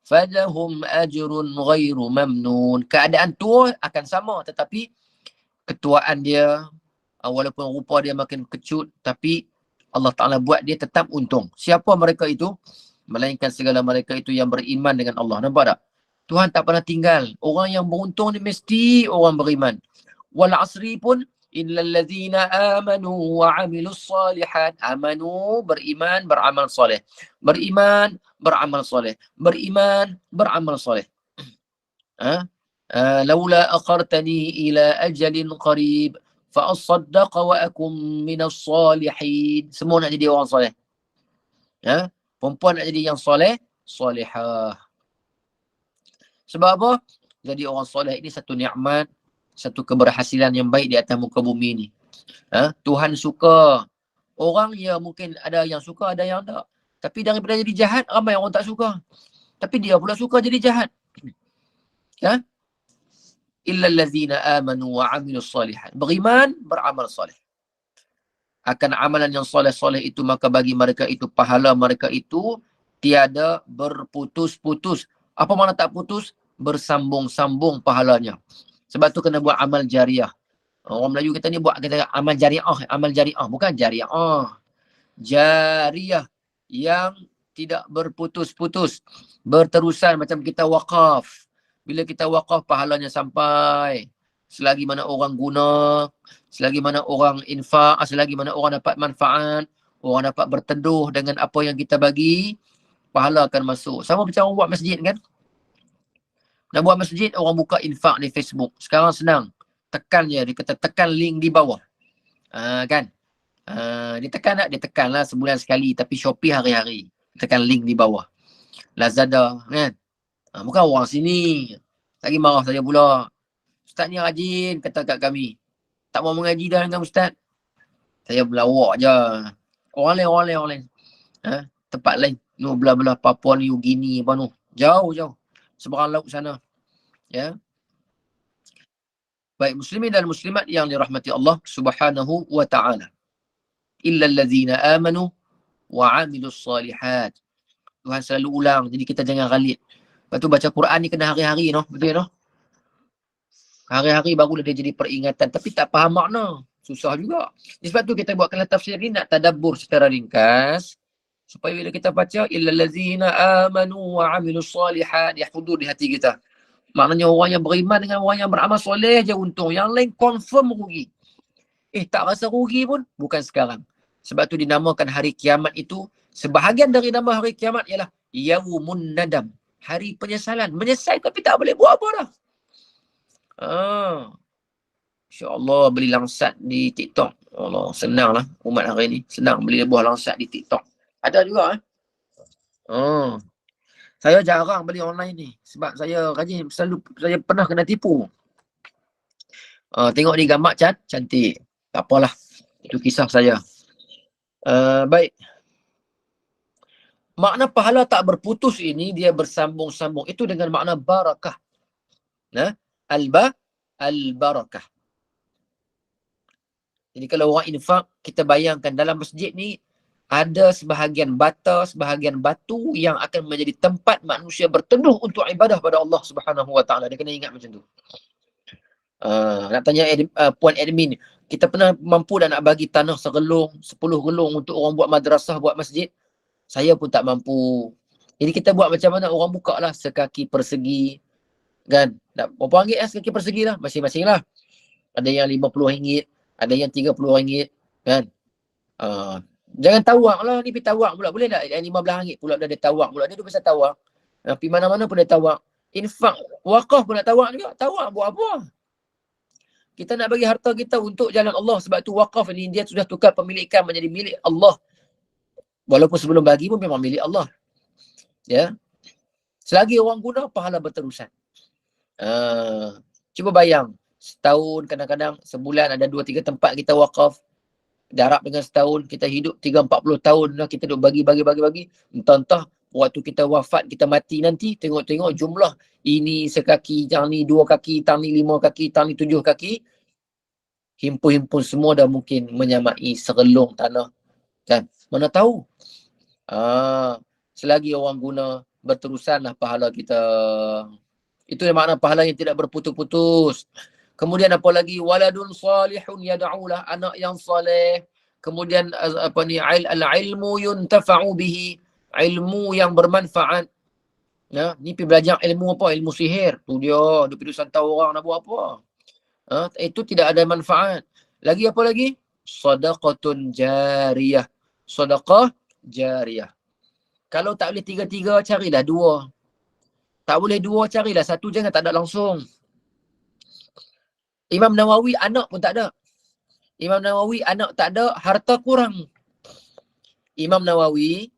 falahum ajrun ghairu mamnun. Keadaan tua akan sama, tetapi ketuaan dia walaupun rupa dia makin kecut, tapi Allah Ta'ala buat dia tetap untung. Siapa mereka itu? Melainkan segala mereka itu yang beriman dengan Allah. Nampak tak? Tuhan tak pernah tinggal. Orang yang beruntung ni mesti orang beriman. Wal asri pun illal ladzina amanu wa amilus solihat. Amanu, beriman, beramal soleh. Beriman, beramal soleh. Beriman, beramal soleh. Laula akhartani ila ajalin qarib fa asaddaqa wa akum minas solihin. Semua nak jadi orang soleh. Perempuan nak jadi yang soleh, solehah. Sebab apa? Jadi orang soleh ini satu nikmat, satu keberhasilan yang baik di atas muka bumi ni. Tuhan suka. Orang ya mungkin ada yang suka, ada yang tak. Tapi daripada jadi jahat, ramai orang tak suka. Tapi dia pula suka jadi jahat. Illal ladzina amanu wa amilus solihat. Beriman, beramal soleh. Akan amalan yang soleh-soleh itu, maka bagi mereka itu pahala mereka itu tiada berputus-putus. Apa makna tak putus? Bersambung-sambung pahalanya. Sebab tu kena buat amal jariah. Orang Melayu kita ni buat kita amal jariah, amal jariah, bukan jariah. Jariah yang tidak berputus-putus, berterusan macam kita wakaf. Bila kita wakaf pahalanya sampai. Selagi mana orang guna, selagi mana orang infak, selagi mana orang dapat manfaat, orang dapat berteduh dengan apa yang kita bagi, pahala akan masuk. Sama macam orang buat masjid kan? Nak buat masjid, orang buka infak di Facebook. Sekarang senang. Tekan je, dia kata tekan link di bawah. Kan? Dia tekan tak? Dia tekan lah sebulan sekali. Tapi Shopee hari-hari. Tekan link di bawah. Lazada kan? Bukan orang sini. Lagi marah saja pula. Ustaz ni rajin kata kat kami. Tak mau mengaji dah dengan ustaz. Saya berlawak je. Orang lain. Tempat lain. No, belah-belah Papua New Guinea apa tu. Jauh. Seberang laut sana. Ya. Baik, muslimin dan muslimat yang dirahmati Allah Subhanahu wa ta'ala. Illal ladzina amanu wa amilus solihat. Tuhan selalu ulang. Jadi kita jangan ghalib. Lepas tu baca Quran ni kena hari-hari betul Hari-hari barulah dia jadi peringatan. Tapi tak faham makna. Susah juga. Sebab tu kita buat kelas tafsir ni nak tadabbur secara ringkas. Supaya bila kita baca, illal ladzina amanu wa amilus solihat, dia hudur di hati kita. Maknanya orang yang beriman dengan orang yang beramal soleh je untung. Yang lain confirm rugi. Tak rasa rugi pun, bukan sekarang. Sebab tu dinamakan hari kiamat itu, sebahagian dari nama hari kiamat ialah Yawmun Nadam. Hari penyesalan. Menyesal tapi tak boleh buat apa dah. InsyaAllah beli langsat di TikTok. Allah, senang lah umat hari ni. Senang beli buah langsat di TikTok. Ada juga saya jarang beli online ni. Sebab saya rajin, selalu saya pernah kena tipu. Tengok ni gambar cantik. Tak apalah. Itu kisah saya. Baik. Makna pahala tak berputus ini dia bersambung-sambung. Itu dengan makna barakah. Al-barakah. Jadi kalau orang infak, kita bayangkan dalam masjid ni ada sebahagian bata, sebahagian batu yang akan menjadi tempat manusia berteduh untuk ibadah pada Allah Subhanahu Wa Taala. Dia kena ingat macam tu. Nak tanya Puan Admin, kita pernah mampu dah nak bagi tanah serelung, 10 relung untuk orang buat madrasah, buat masjid? Saya pun tak mampu. Jadi kita buat macam mana? Orang buka lah sekaki persegi. Kan? Berapa ringgit sekaki persegi lah? Masing-masing lah. Ada yang RM50, ada yang RM30. Kan? Jangan tawak lah. Ni pergi tawak pula. Boleh tak? Yang RM15 pula dah dia tawak pula. Dia tu pasal tawak. Pergi mana-mana pun dia tawak. Infak, wakaf pun nak tawak juga. Tawak buat apa? Kita nak bagi harta kita untuk jalan Allah. Sebab tu wakaf ni dia sudah tukar pemilikan menjadi milik Allah. Walaupun sebelum bagi pun memang milik Allah. Ya. Selagi orang guna, pahala berterusan. Cuba bayang. Setahun, kadang-kadang sebulan ada 2-3 tempat kita wakaf. Darab dengan setahun, kita hidup 30-40 tahun lah, kita duk bagi. Entah-entah waktu kita wafat, kita mati nanti, tengok-tengok jumlah ini sekaki, tang ni 2 kaki, tang ni 5 kaki, tang ni 7 kaki. Himpun-himpun semua dah mungkin menyamai serelung tanah. Kan? Mana tahu? Selagi orang guna, berterusanlah pahala kita. Itu yang makna pahala yang tidak berputus-putus. Kemudian apa lagi? Waladun salihun yad'ulah, anak yang saleh. Kemudian al-ilmu yuntafa'u bihi, ilmu yang bermanfaat. Ya, ni pergi belajar ilmu apa? Ilmu sihir. Tu dia pergi santau orang nak buat apa? Itu tidak ada manfaat. Lagi apa lagi? Sadaqatun jariyah. Sadaqah jariyah. Kalau tak boleh 3-3, carilah 2. Tak boleh 2, carilah 1, jangan tak ada langsung. Imam Nawawi anak pun tak ada. Imam Nawawi anak tak ada, harta kurang. Imam Nawawi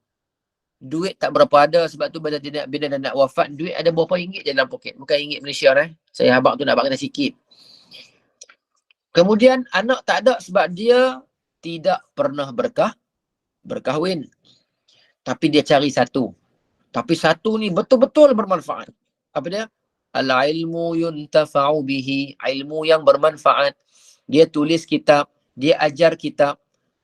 duit tak berapa ada, sebab tu bila dia nak wafat, duit ada berapa ringgit je dalam poket. Bukan ringgit Malaysia Saya habaq tu nak bagi sikit. Kemudian anak tak ada sebab dia tidak pernah berkahwin. Tapi dia cari 1. Tapi 1 ni betul-betul bermanfaat. Apa dia? Al-ilmu yuntafa'u bihi. Ilmu yang bermanfaat. Dia tulis kitab. Dia ajar kitab.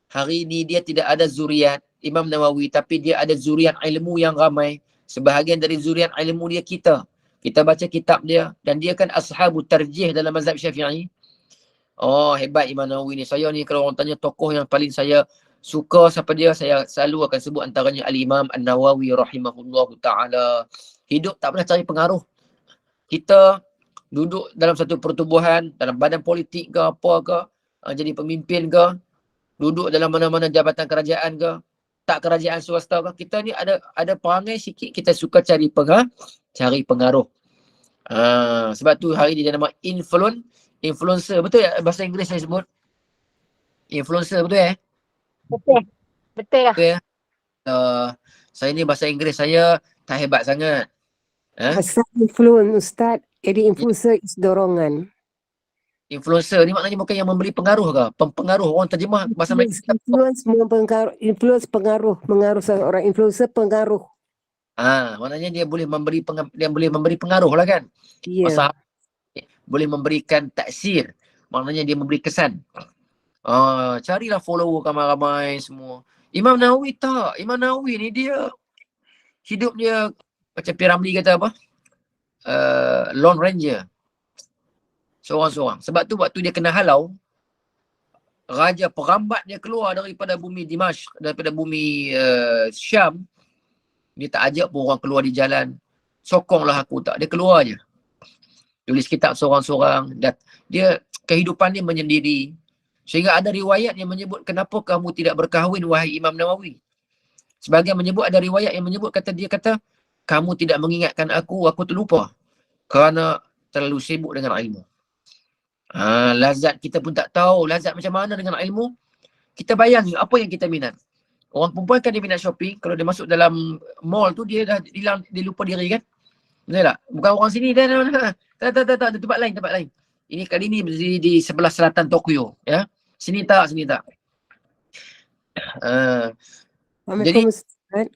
Hari ni dia tidak ada zuriat Imam Nawawi. Tapi dia ada zuriat ilmu yang ramai. Sebahagian dari zuriat ilmu dia kita. Kita baca kitab dia. Dan dia kan ashabu tarjih dalam mazhab Syafi'i. Oh, hebat Imam Nawawi ni. Saya ni kalau orang tanya tokoh yang paling saya suka siapa dia, saya selalu akan sebut antaranya Al-Imam An-Nawawi rahimahullahu ta'ala. Hidup tak pernah cari pengaruh. Kita duduk dalam satu pertubuhan, dalam badan politik ke apa ke, jadi pemimpin ke, duduk dalam mana-mana jabatan kerajaan ke, tak kerajaan swasta ke, kita ni ada perangai sikit, kita suka cari pengaruh. Sebab tu hari ni dia nama influencer. Betul tak bahasa Inggeris saya sebut? Influencer, betul Betul lah. Okay. Saya ni bahasa Inggeris saya tak hebat sangat. Asal Ustaz. Jadi influencer is dorongan. Influencer ni maknanya bukan yang memberi pengaruh ke? Pempengaruh, orang terjemah bahasa Melayu. Influence pengaruh. Mengaruh seorang influencer pengaruh. Maknanya dia boleh memberi pengaruh lah kan? Ya. Yeah. Boleh memberikan taksir. Maknanya dia memberi kesan. Carilah follower ramai-ramai semua. Imam Nawawi tak. Imam Nawawi ni dia hidup dia macam Piramli kata apa? Lone Ranger. Seorang-seorang. Sebab tu waktu dia kena halau, raja perambat dia keluar daripada bumi Dimashq, daripada bumi Syam. Dia tak ajak pun orang keluar di jalan. Sokonglah aku tak. Dia keluar je. Tulis kitab seorang-seorang. Dia kehidupan dia menyendiri. Sehingga ada riwayat yang menyebut kenapa kamu tidak berkahwin wahai Imam Nawawi. Sebagian menyebut, ada riwayat yang menyebut dia kata kamu tidak mengingatkan aku terlupa kerana terlalu sibuk dengan ilmu. Lazat kita pun tak tahu. Lazat macam mana dengan ilmu. Kita bayangkan apa yang kita minat. Orang perempuan kan dia minat shopping. Kalau dia masuk dalam mall tu, dia dah hilang, dia lupa diri kan. Betul tak? Bukan orang sini. Tak. Tempat lain. Ini kali ni berdiri di sebelah selatan Tokyo. Ya. Sini tak. Assalamualaikum Ustaz.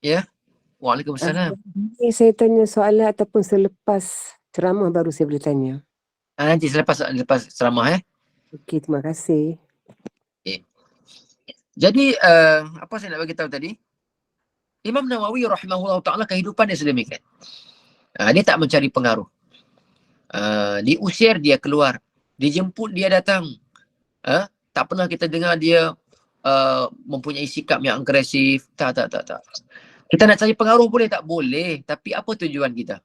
Ya. Waalaikumsalam. Ini saya tanya soalan ataupun selepas ceramah baru saya boleh tanya. Nanti lepas ceramah Okey, terima kasih. Jadi apa saya nak bagi tahu tadi? Imam Nawawi rahimahullah ta'ala kehidupan dia sedemikian. Dia tak mencari pengaruh. Diusir dia keluar. Dijemput dia datang. Tak pernah kita dengar dia mempunyai sikap yang agresif. Tak. Kita nak cari pengaruh boleh tak? Boleh. Tapi apa tujuan kita?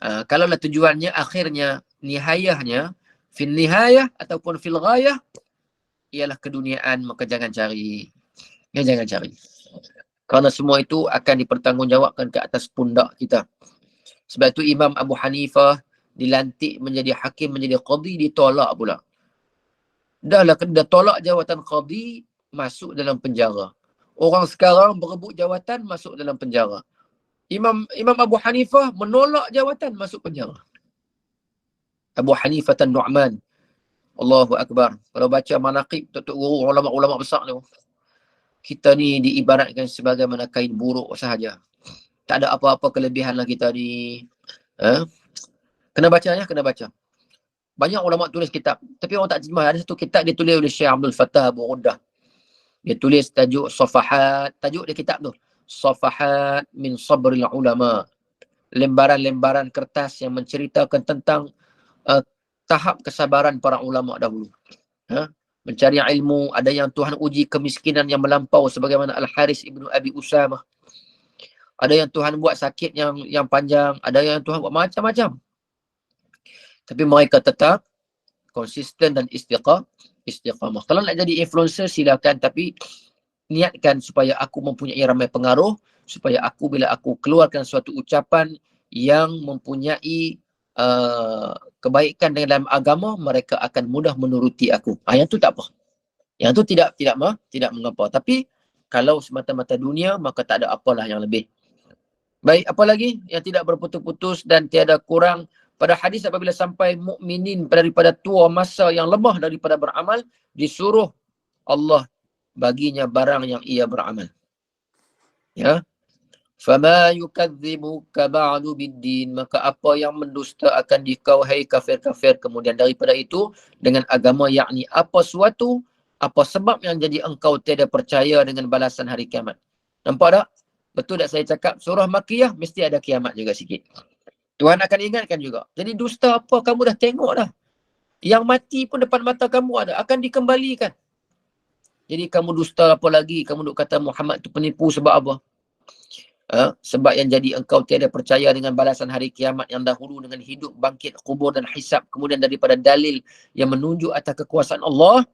Kalaulah tujuannya akhirnya, nihayahnya, fil nihayah ataupun fil ghayah, ialah keduniaan, maka jangan cari. Jangan cari. Kerana semua itu akan dipertanggungjawabkan ke atas pundak kita. Sebab itu Imam Abu Hanifah dilantik menjadi hakim, menjadi qadi, ditolak pula. Dah tolak jawatan qadi, masuk dalam penjara. Orang sekarang berebut jawatan, masuk dalam penjara. Imam Abu Hanifah menolak jawatan, masuk penjara. Abu Hanifah An-Nu'man. Allahu Akbar. Kalau baca manaqib Tok Guru, ulama-ulama besar tu, kita ni diibaratkan sebagaimana kain buruk sahaja. Tak ada apa-apa kelebihan lah kita ni. Kena baca. Banyak ulama tulis kitab, tapi orang tak terjemah. Ada satu kitab dia tulis oleh Syekh Abdul Fattah Abu Ghuddah. Dia tulis tajuk Safahat. Tajuk dia kitab tu, Safahat min Sabril Ulama. Lembaran-lembaran kertas yang menceritakan tentang tahap kesabaran para ulama dahulu. Mencari ilmu. Ada yang Tuhan uji kemiskinan yang melampau sebagaimana Al-Haris ibnu Abi Usamah. Ada yang Tuhan buat sakit yang panjang. Ada yang Tuhan buat macam-macam. Tapi mereka tetap konsisten dan istiqamah. Kalau nak jadi influencer silakan, tapi niatkan supaya aku mempunyai ramai pengaruh, supaya aku bila aku keluarkan suatu ucapan yang mempunyai kebaikan dalam agama, mereka akan mudah menuruti aku. Yang tu tak apa. Yang tu tidak mengapa. Tapi kalau semata-mata dunia, maka tak ada apalah yang lebih. Baik, apa lagi yang tidak berputus-putus dan tiada kurang pada hadis apabila sampai mukminin daripada tua masa yang lemah daripada beramal, disuruh Allah baginya barang yang ia beramal. Ya. Fama yukadzibuka ba'du biddin, maka apa yang mendusta akan dikau hai kafir-kafir kemudian daripada itu dengan agama, yakni apa sebab yang jadi engkau tiada percaya dengan balasan hari kiamat. Nampak tak? Betul tak saya cakap surah Makkiyah mesti ada kiamat juga sikit. Tuhan akan ingatkan juga. Jadi dusta apa, kamu dah tengok dah. Yang mati pun depan mata kamu ada, akan dikembalikan. Jadi kamu dusta apa lagi? Kamu duk kata Muhammad tu penipu sebab apa? Sebab yang jadi engkau tiada percaya dengan balasan hari kiamat yang dahulu dengan hidup, bangkit, kubur dan hisab. Kemudian daripada dalil yang menunjuk atas kekuasaan Allah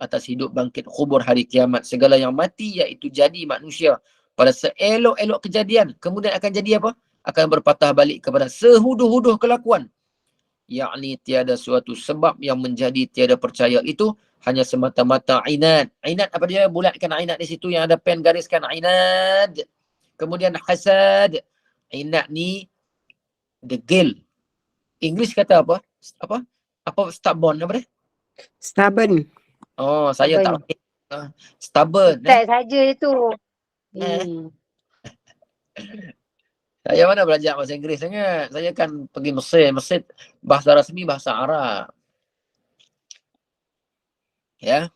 atas hidup, bangkit, kubur, hari kiamat. Segala yang mati iaitu jadi manusia pada seelok-elok kejadian. Kemudian akan jadi apa? Akan berpatah balik kepada sehuduh-huduh kelakuan. Yakni tiada suatu sebab yang menjadi tiada percaya itu hanya semata-mata inad. Inad apa dia? Bulatkan inad di situ yang ada pen gariskan inad. Kemudian hasad. Inad ni degil. English kata apa? Apa stubborn apa dia? Stubborn. Oh, saya tak stubborn. Tak saja itu. Saya mana belajar bahasa Inggeris sangat. Saya kan pergi Mesir. Mesir bahasa rasmi bahasa Arab. Ya.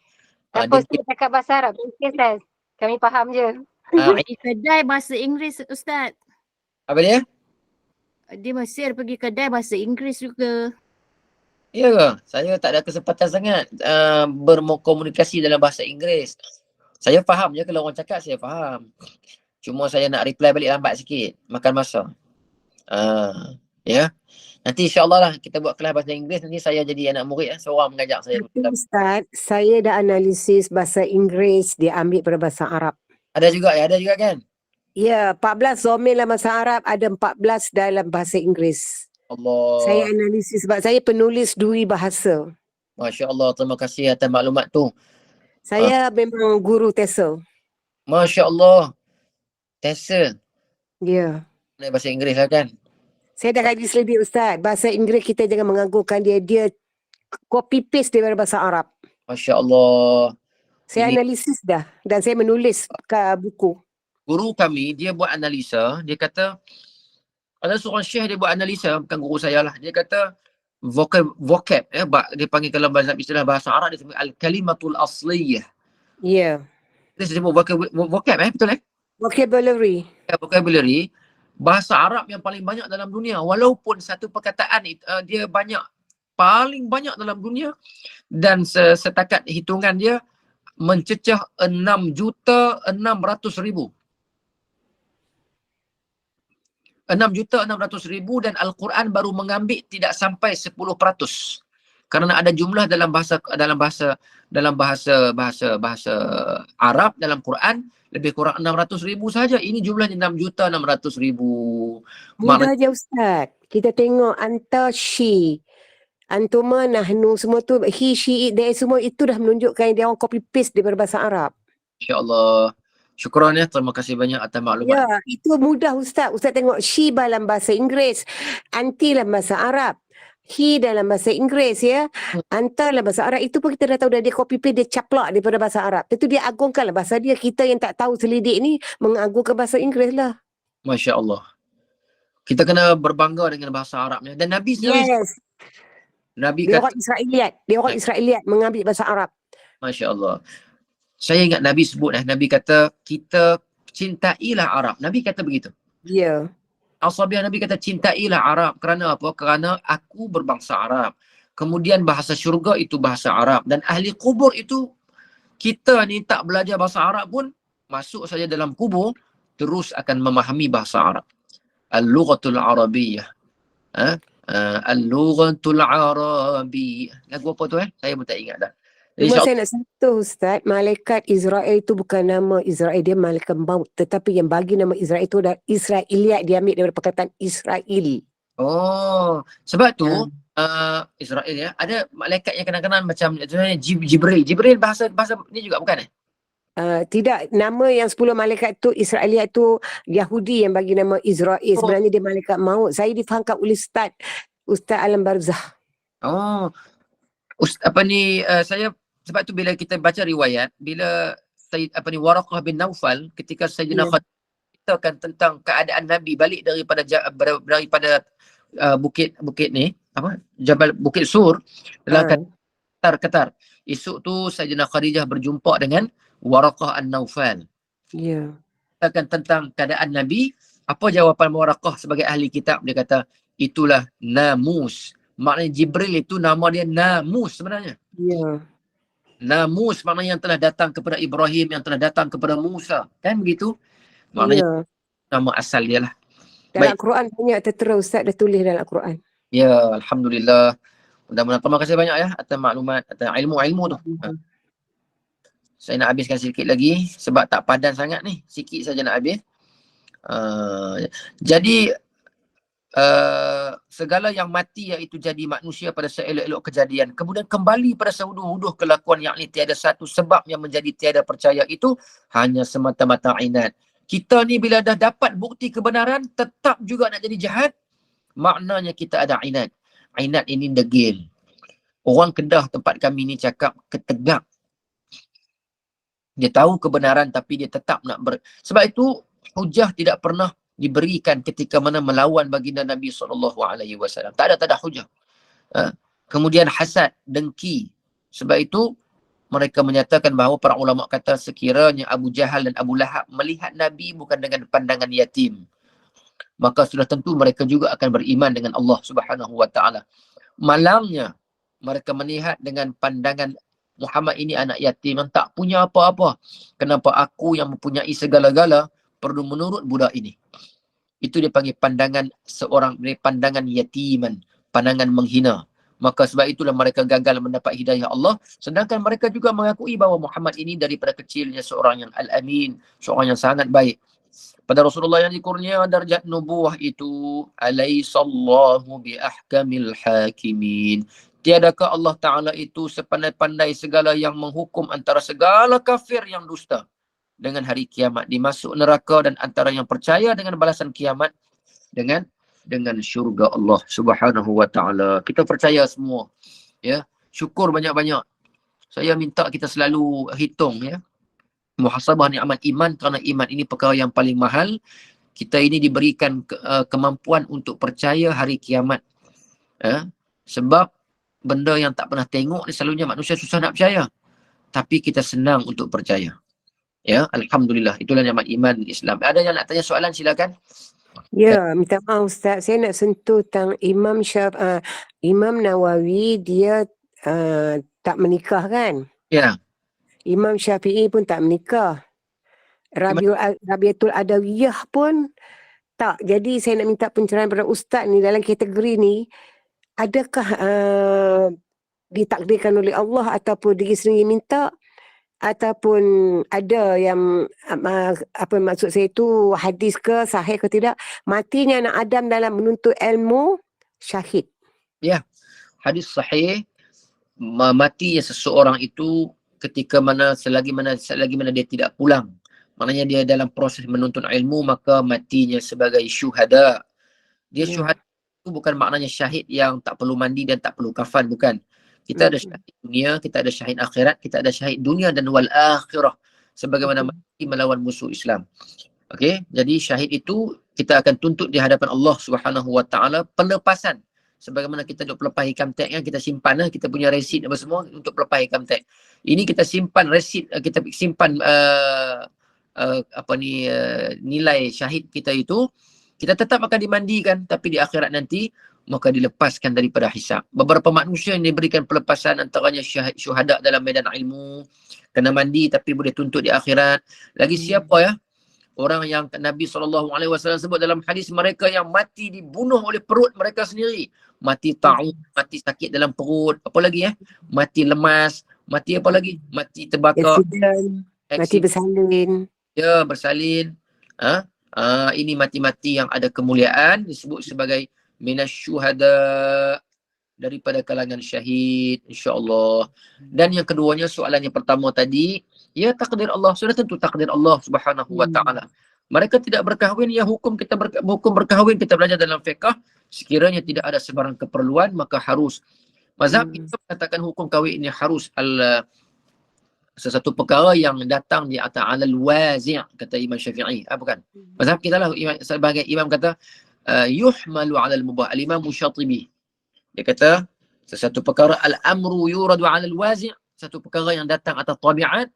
Apa Ustaz cakap bahasa Arab? Okey Ustaz. Kami faham je. Pergi kedai bahasa Inggeris Ustaz. Apa dia? Di Mesir pergi kedai bahasa Inggeris juga. Ya ke? Saya tak ada kesempatan sangat berkomunikasi dalam bahasa Inggeris. Saya faham je kalau orang cakap, saya faham. Cuma saya nak reply balik lambat sikit. Makan masa. Ya. Nanti insyaAllah lah kita buat kelas bahasa Inggeris. Nanti saya jadi anak murid. Seorang mengajak saya. Ustaz, saya dah analisis bahasa Inggeris diambil pada bahasa Arab. Ada juga kan? Ya, 14 domain dalam bahasa Arab, ada 14 dalam bahasa Inggeris. Saya Allah. analisis sebab saya penulis duri bahasa. Masya Allah. Terima kasih atas maklumat tu. Saya memang guru TESOL. Masya Allah. TESOL. Ya. Ni bahasa Inggeris lah kan? Saya dah kaji selidik Ustaz. Bahasa Inggeris kita jangan mengagungkan dia. Dia copy paste daripada bahasa Arab. Masya Allah. Saya Ini analisis dah. Dan saya menulis ke buku. guru kami, dia buat analisa. Dia kata, ada seorang syekh dia buat analisa, bukan guru saya lah. Dia kata, vocab dia panggil kalau istilah bahasa Arab, dia sebut al-kalimatul asliyah. Ya. Dia sebut vocab betul Vocabulary. vocabulary. Bahasa Arab yang paling banyak dalam dunia. Walaupun satu perkataan dia paling banyak dalam dunia. Dan setakat hitungan dia, mencecah 6.600.000. 6.600.000 dan Al-Quran baru mengambil tidak sampai 10%. Kerana ada jumlah dalam bahasa Arab dalam Quran lebih kurang 600.000 saja. Ini jumlahnya 6.600.000. Mudah je Ustaz. Kita tengok anta she. Antuma nahnu semua tu he, she, it, they semua itu dah menunjukkan dia orang copy paste daripada bahasa Arab. InsyaAllah. Syukran ya. Terima kasih banyak atas maklumat. Ya, itu mudah Ustaz. Ustaz tengok she dalam bahasa Inggeris, anti dalam bahasa Arab, he dalam bahasa Inggeris ya, anta dalam bahasa Arab. Itu pun kita dah tahu dah dia copy paste, dia caplak daripada bahasa Arab. Tentu dia agungkan lah bahasa dia. Kita yang tak tahu selidik ni mengagungkan bahasa Inggeris lah. Masya Allah. Kita kena berbangga dengan bahasa Arabnya. Dan Nabi sendiri, Yes. Nabi Dia kata, orang Israeliat. Dia orang Israeliat mengambil bahasa Arab. Masya Allah. Saya ingat Nabi sebut Nabi kata, kita cintailah Arab. Nabi kata begitu. Ya. Al-Sabiah Nabi kata, cintailah Arab. Kerana apa? Kerana aku berbangsa Arab. Kemudian bahasa syurga itu bahasa Arab. Dan ahli kubur itu, kita ni tak belajar bahasa Arab pun, masuk saja dalam kubur, terus akan memahami bahasa Arab. Al-Lughatul Arabiyyah. Al-Lughatul Arabiyyah. Lagu apa tu Saya pun tak ingat dah. Cuma saya nak sentuh Ustaz, malaikat Israel itu bukan nama Israel, dia malaikat maut. Tetapi yang bagi nama Israel itu adalah Israeliat, dia ambil daripada perkataan Israel. Oh, sebab tu Israel ya, ada malaikat yang kadang-kadang macam Jibril. Jibril bahasa ni juga bukan Tidak, nama yang 10 malaikat tu Israeliat tu Yahudi yang bagi nama Israel. Sebenarnya dia malaikat maut. Saya difahamkan oleh Ustaz Alam Barzah. Oh, saya sebab tu bila kita baca riwayat, bila Waraqah bin Naufal ketika Sayyidina Khadijah ceritakan tentang keadaan Nabi balik daripada bukit ni, Jabal Bukit Sur dalam Qatar. Esok tu Sayyidina Khadijah berjumpa dengan Waraqah an-Naufal. Ya. Ceritakan tentang keadaan Nabi. Apa jawapan Waraqah sebagai ahli kitab? Dia kata, itulah namus. Maknanya Jibril itu nama dia Namus sebenarnya. Ya. Namus maknanya yang telah datang kepada Ibrahim, yang telah datang kepada Musa. Kan begitu? Maknanya nama asal dia lah. Dalam Al-Quran banyak tertera Ustaz dah tulis dalam Al-Quran. Ya, Alhamdulillah. Mudah-mudahan terima kasih banyak ya atas maklumat, atas ilmu-ilmu tu. Saya nak habiskan sikit lagi sebab tak padan sangat ni. Sikit saja nak habis. Jadi segala yang mati iaitu jadi manusia pada seelok-elok kejadian. Kemudian kembali pada sehuduh-huduh kelakuan yakni tiada satu sebab yang menjadi tiada percaya itu hanya semata-mata inat. Kita ni bila dah dapat bukti kebenaran tetap juga nak jadi jahat, maknanya kita ada inat. Inat ini degil. Orang Kedah tempat kami ni cakap ketegak. Dia tahu kebenaran tapi dia tetap nak sebab itu hujah tidak pernah diberikan ketika mana melawan baginda Nabi SAW. Tak ada hujah. Kemudian hasad, dengki. Sebab itu mereka menyatakan bahawa para ulama kata sekiranya Abu Jahal dan Abu Lahab melihat Nabi bukan dengan pandangan yatim, maka sudah tentu mereka juga akan beriman dengan Allah Subhanahu Wa Taala. Malangnya mereka melihat dengan pandangan Muhammad ini anak yatim yang tak punya apa-apa. Kenapa aku yang mempunyai segala-gala perlu menurut budak ini? Itu dia panggil pandangan seorang, pandangan yatiman, pandangan menghina. Maka sebab itulah mereka gagal mendapat hidayah Allah. Sedangkan mereka juga mengakui bahawa Muhammad ini daripada kecilnya seorang yang al-amin, seorang yang sangat baik. pada Rasulullah yang dikurnia darjat nubuwah itu, alaisallahu bi ahkamil hakimin. Tiadakah Allah Ta'ala itu sepandai-pandai segala yang menghukum antara segala kafir yang dusta dengan hari kiamat dimasuk neraka, dan antara yang percaya dengan balasan kiamat dengan syurga Allah Subhanahu wa Ta'ala. Kita percaya semua, ya. Syukur banyak-banyak. Saya minta kita selalu hitung, ya, muhasabah ni'mat iman, kerana iman ini perkara yang paling mahal. Kita ini diberikan kemampuan untuk percaya hari kiamat, ya. Sebab benda yang tak pernah tengok ni selalunya manusia susah nak percaya, tapi kita senang untuk percaya, ya. Alhamdulillah, itulah nikmat iman Islam. Ada yang nak tanya soalan, silakan. Ya, minta maaf Ustaz. Saya nak sentuh tentang Imam Nawawi, dia tak menikah kan? Ya. Imam Syafi'i pun tak menikah. Rabiatul Adawiyah pun tak. Jadi saya nak minta pencerahan pada Ustaz ni dalam kategori ni, adakah ditakdirkan oleh Allah ataupun diri sendiri minta, ataupun ada yang apa maksud saya itu, hadis ke sahih ke tidak, matinya anak Adam dalam menuntut ilmu syahid. Ya, hadis sahih, matinya seseorang itu ketika selagi mana dia tidak pulang, maknanya dia dalam proses menuntut ilmu, maka matinya sebagai syuhada. Dia syuhada itu bukan maknanya syahid yang tak perlu mandi dan tak perlu kafan, bukan. Kita ada syahid dunia, kita ada syahid akhirat, kita ada syahid dunia dan wal akhirah, sebagaimana mati melawan musuh Islam. Okey, jadi syahid itu kita akan tuntut di hadapan Allah Subhanahu wa Ta'ala pelepasan. Sebagaimana kita duk pelepah income tax kan, kita simpan lah, kita punya resit apa semua untuk pelepah income tax. Ini kita simpan resit, kita simpan nilai syahid kita itu, kita tetap akan dimandikan, tapi di akhirat nanti maka dilepaskan daripada hisab. Beberapa manusia yang diberikan pelepasan, antaranya syuhada dalam medan ilmu, kena mandi tapi boleh tuntut di akhirat. Lagi siapa, ya? Orang yang Nabi SAW sebut dalam hadis, mereka yang mati dibunuh oleh perut mereka sendiri. Mati ta'un, mati sakit dalam perut, apa lagi, ya? Mati lemas, mati apa lagi? Mati terbakar. Mati bersalin. Ya, bersalin. Ini mati-mati yang ada kemuliaan, disebut sebagai minasyuhada, daripada kalangan syahid, insya-Allah. Dan yang keduanya, soalan yang pertama tadi, ya takdir Allah, sudah tentu takdir Allah Subhanahu wa Ta'ala. Mereka tidak berkahwin, ya hukum berkahwin kita belajar dalam fiqh, sekiranya tidak ada sebarang keperluan maka harus. Mazhab kita mengatakan hukum kahwin ini harus sesuatu perkara yang datang di atas alal wazi', kata Imam Syafi'i. Bukan. Mazhab kita lah, sebagai imam kata yuhmalu 'alal mubah. Al-Imam Musyatibi, dia kata sesuatu perkara al-amru yuradu 'alal wazi', satu perkara yang datang atas tabiat,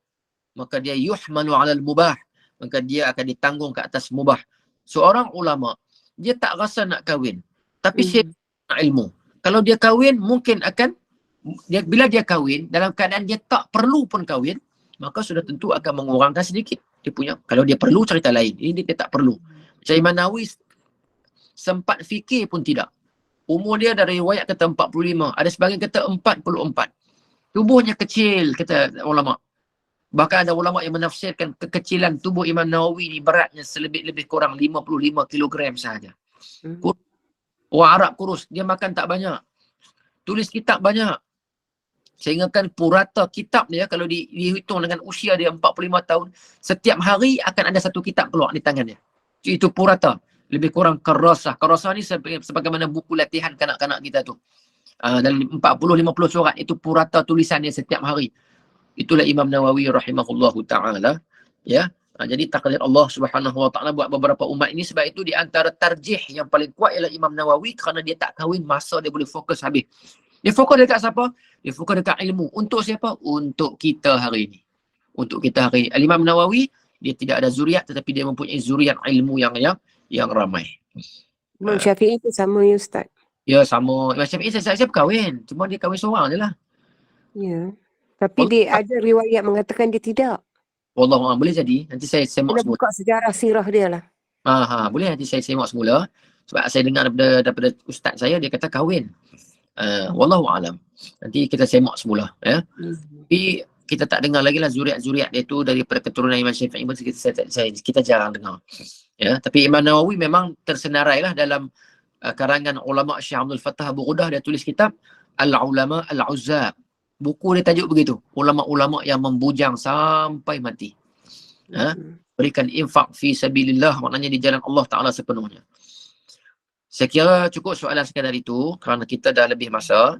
maka dia yuhmalu 'alal mubah, maka dia akan ditanggung ke atas mubah. Seorang ulama, dia tak rasa nak kahwin, tapi dia nak ilmu. Kalau dia kahwin, mungkin akan bila dia kahwin dalam keadaan dia tak perlu pun kahwin, maka sudah tentu akan mengurangkan sedikit dia punya. Kalau dia perlu, cerita lain. Ini dia tak perlu. Macam Imam Nawawi sempat fikir pun tidak. Umur dia dari riwayat kata 45, ada sebagian kata 44. Tubuhnya kecil, kata ulama. Bahkan ada ulama yang menafsirkan kekecilan tubuh Imam Nawawi ni beratnya lebih kurang 55 kilogram sahaja. Orang Arab kurus, dia makan tak banyak. Tulis kitab banyak. Sehingga kan purata kitab dia, kalau dihitung dengan usia dia 45 tahun, setiap hari akan ada satu kitab keluar di tangan dia. Itu purata. Lebih kurang karasah. Karasah ni sebagaimana buku latihan kanak-kanak kita tu. Dalam 40-50 surat, itu purata tulisan dia setiap hari. Itulah Imam Nawawi rahimahullahu ta'ala. Ya. Jadi takdir Allah Subhanahu wa Ta'ala buat beberapa umat ini. Sebab itu di antara tarjih yang paling kuat ialah Imam Nawawi, kerana dia tak kahwin, masa dia boleh fokus habis. Dia fokus dekat siapa? Dia fokus dekat ilmu. Untuk siapa? Untuk kita hari ini. Untuk kita hari ini. Imam Nawawi, dia tidak ada zuriat, tetapi dia mempunyai zuriat ilmu yang ramai. Imam Syafi'i itu sama, ya Ustaz? Ya, sama. Imam Syafi'i saya kahwin. Cuma dia kahwin seorang je lah. Ya. Tapi dia ada riwayat mengatakan dia tidak. Wallahualam, boleh jadi. Nanti saya semak semula. Buka sejarah sirah dia lah. Boleh nanti saya semak semula. Sebab saya dengar daripada ustaz saya, dia kata kahwin. Wallahualam. Nanti kita semak semula. Ya. Tapi kita tak dengar lagi lah zuriat-zuriat dia tu daripada keturunan Imam Syafi'i pun kita jarang dengar. Ya, tapi Imam Nawawi memang tersenarai lah dalam karangan ulama Syekh Abdul Fattah Abu Ghudah, dia tulis kitab Al-Ulama Al-Uzzab. Buku dia tajuk begitu, ulama-ulama yang membujang sampai mati. Berikan infak fi sabilillah, maknanya di jalan Allah Ta'ala sepenuhnya. Saya kira cukup soalan sekadar itu kerana kita dah lebih masa.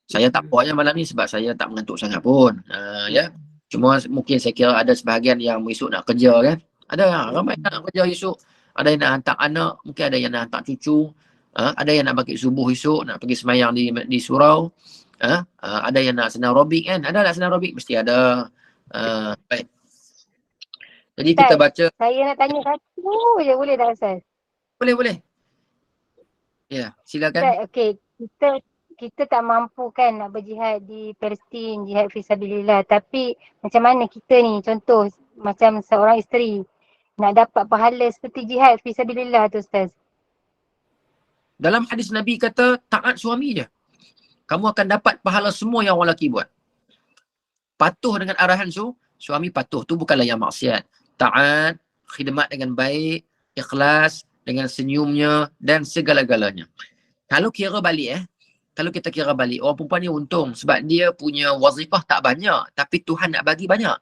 Saya tak buatnya malam ni sebab saya tak mengantuk sangat pun. Ya. Cuma mungkin saya kira ada sebahagian yang esok nak kerja kan. Ada ramai nak kerja esok. Ada yang nak hantar anak, mungkin ada yang nak hantar cucu. Ada yang nak bangkit subuh esok, nak pergi semayang di surau. Ada yang nak senam aerobik kan. Ada nak senam aerobik? Mesti ada. Baik. Jadi kita baca. Saya nak tanya satu je, boleh tak Ustaz? Boleh. Ya, silakan. Ustaz, okey. Kita tak mampu kan nak berjihad di Palestin, jihad fisabilillah. Tapi macam mana kita ni, contoh macam seorang isteri nak dapat pahala seperti jihad fisabilillah tu Ustaz? Dalam hadis Nabi kata taat suami je. Kamu akan dapat pahala semua yang orang lelaki buat. Patuh dengan arahan suami patuh. Tu bukanlah yang maksiat. Taat, khidmat dengan baik, ikhlas, dengan senyumnya dan segala-galanya. Kalau kira balik kalau kita kira balik, orang perempuan ni untung sebab dia punya wazifah tak banyak tapi Tuhan nak bagi banyak.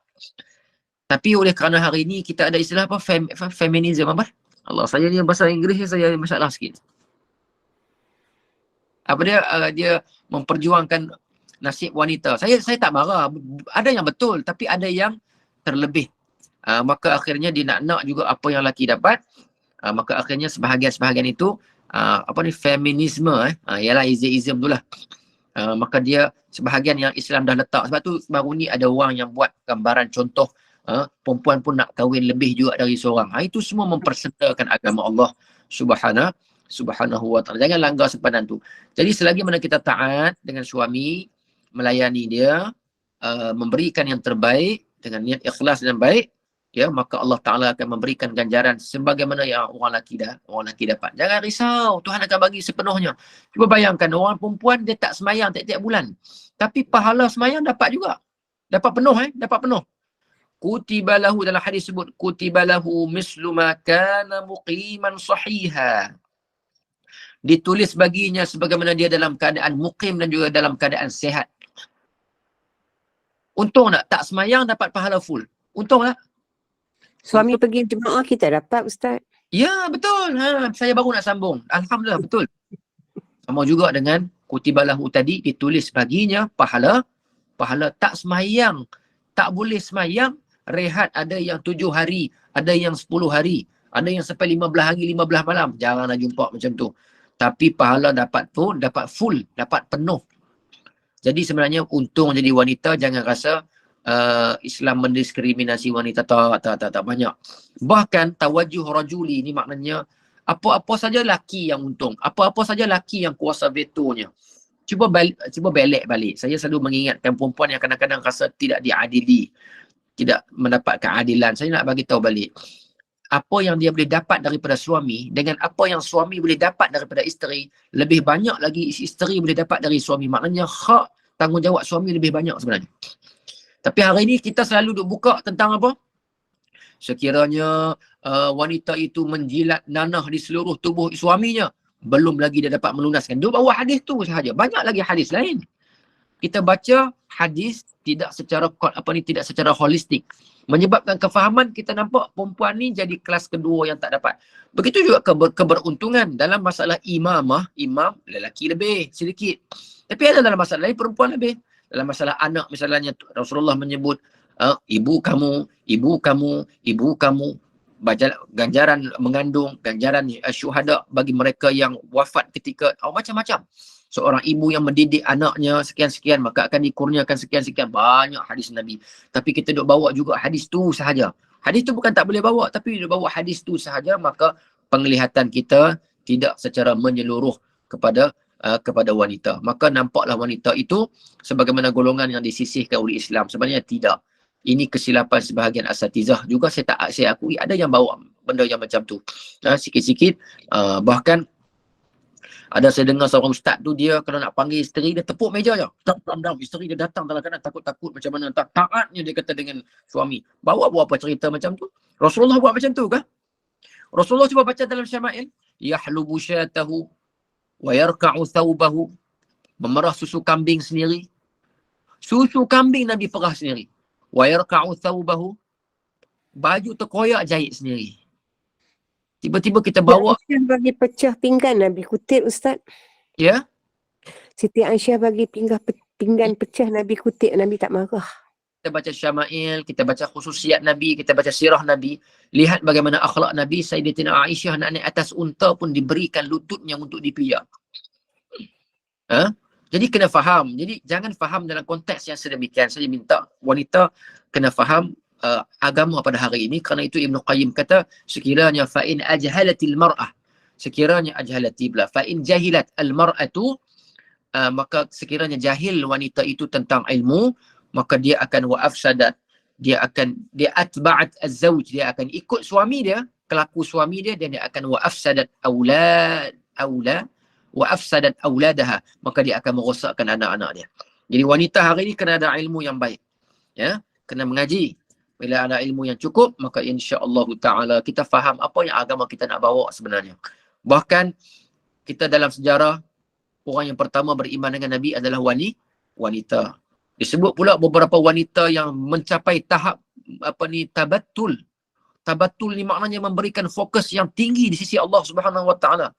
Tapi oleh kerana hari ni kita ada istilah apa? Feminism apa? Allah, saya ni bahasa Inggeris saya masalah sikit. Apa dia memperjuangkan nasib wanita. Saya tak marah. Ada yang betul tapi ada yang terlebih. Maka akhirnya dia nak juga apa yang lelaki dapat. Maka akhirnya sebahagian itu feminisme ialah ism tu lah. Maka dia sebahagian yang Islam dah letak. Sebab tu baru ni ada orang yang buat gambaran contoh perempuan pun nak kahwin lebih juga dari seorang. Itu semua mempersertakan agama Allah Subhanahu wa ta'ala. Jangan langgar sempadan tu. Jadi selagi mana kita taat dengan suami, melayani dia, memberikan yang terbaik dengan niat ikhlas dan baik, ya, maka Allah Ta'ala akan memberikan ganjaran sebagaimana yang orang lelaki dapat. Jangan risau, Tuhan akan bagi sepenuhnya. Cuba bayangkan, orang perempuan dia tak semayang tiap-tiap bulan. Tapi pahala semayang dapat juga. Dapat penuh. Kutibalahu, dalam hadis sebut, kutibalahu mislu ma kana muqiman sahiha. Ditulis baginya sebagaimana dia dalam keadaan muqim dan juga dalam keadaan sehat. Untung tak semayang dapat pahala full. Untung tak? Suami pergi jemaah kita dapat Ustaz. Ya, betul. Saya baru nak sambung. Alhamdulillah, betul. Sama juga dengan kutibalahu tadi, ditulis baginya pahala tak semayang. Tak boleh semayang, rehat ada yang 7 hari, ada yang 10 hari, ada yang sampai 15 hari, 15 malam. Janganlah jumpa macam tu. Tapi pahala dapat full, dapat penuh. Jadi sebenarnya untung jadi wanita, jangan rasa Islam mendiskriminasi wanita. Tak banyak. Bahkan tawajuh rajuli ni maknanya apa-apa saja laki yang untung, apa-apa saja laki yang kuasa vetonya. Cuba belek balik. Saya selalu mengingatkan perempuan yang kadang-kadang rasa tidak diadili, tidak mendapat keadilan. Saya nak bagi tahu balik. Apa yang dia boleh dapat daripada suami dengan apa yang suami boleh dapat daripada isteri, lebih banyak lagi isteri boleh dapat dari suami. Maknanya hak tanggungjawab suami lebih banyak sebenarnya. Tapi hari ini kita selalu duk buka tentang apa? Sekiranya wanita itu menjilat nanah di seluruh tubuh suaminya, belum lagi dia dapat melunaskan. Dia bawa hadis tu sahaja. Banyak lagi hadis lain. Kita baca hadis tidak secara holistik. Menyebabkan kefahaman kita nampak perempuan ni jadi kelas kedua yang tak dapat. Begitu juga keberuntungan dalam masalah imam lelaki lebih sedikit. Tapi ada dalam masalah lain perempuan lebih. Dalam masalah anak misalnya Rasulullah menyebut ibu kamu baca ganjaran mengandung, ganjaran syuhada bagi mereka yang wafat ketika macam-macam. Seorang ibu yang mendidik anaknya sekian-sekian maka akan dikurniakan sekian-sekian. Banyak hadis Nabi. Tapi kita duk bawa juga hadis tu sahaja. Hadis tu bukan tak boleh bawa, tapi duk bawa hadis tu sahaja, maka penglihatan kita tidak secara menyeluruh kepada wanita. Maka nampaklah wanita itu sebagaimana golongan yang disisihkan oleh Islam. Sebenarnya tidak. Ini kesilapan sebahagian asatizah juga. Saya akui ada yang bawa benda yang macam tu. Sikit-sikit bahkan Ada saya dengar seorang ustaz tu, dia kalau nak panggil isteri dia tepuk meja je. Dam, isteri dia datang dalam keadaan takut-takut macam mana. Taatnya dia kata dengan suami. Bawa buat apa cerita macam tu? Rasulullah buat macam tu kah? Rasulullah cuba baca dalam Syama'il. Yahlubu syatahu wa yarka'u thawbahu. Memerah susu kambing sendiri. Susu kambing Nabi perah sendiri. Wa yarka'u thawbahu. Baju terkoyak jahit sendiri. Tiba-tiba kita bawa. Aisyah bagi pecah pinggan Nabi kutip Ustaz. Ya. Siti Aisyah bagi pinggan pecah Nabi kutip, Nabi tak marah. Kita baca Syama'il, kita baca khususiat Nabi, kita baca sirah Nabi. Lihat bagaimana akhlak Nabi. Sayyidatina Aisyah nak naik atas unta pun diberikan lututnya untuk dipijak. Jadi kena faham. Jadi jangan faham dalam konteks yang sedemikian. Saya minta wanita kena faham agama pada hari ini. Kerana itu Ibn Qayyim kata, sekiranya fa'in ajhalatil mar'ah, sekiranya ajhalati pula, fa'in jahilat al-mar'atu, maka sekiranya jahil wanita itu tentang ilmu, maka dia akan wa'afsadat, dia atba'at az-zawj, dia akan ikut suami dia, kelaku suami dia, dan dia akan wa'afsadat wa'afsadat auladaha, maka dia akan merosakkan anak-anak dia. Jadi wanita hari ini kena ada ilmu yang baik, ya, kena mengaji. Bila ada ilmu yang cukup, maka insya-Allah ta'ala kita faham apa yang agama kita nak bawa sebenarnya. Bahkan kita dalam sejarah, orang yang pertama beriman dengan Nabi adalah wanita. Disebut pula beberapa wanita yang mencapai tahap tabattul. Tabattul ni maknanya memberikan fokus yang tinggi di sisi Allah Subhanahu wa taala.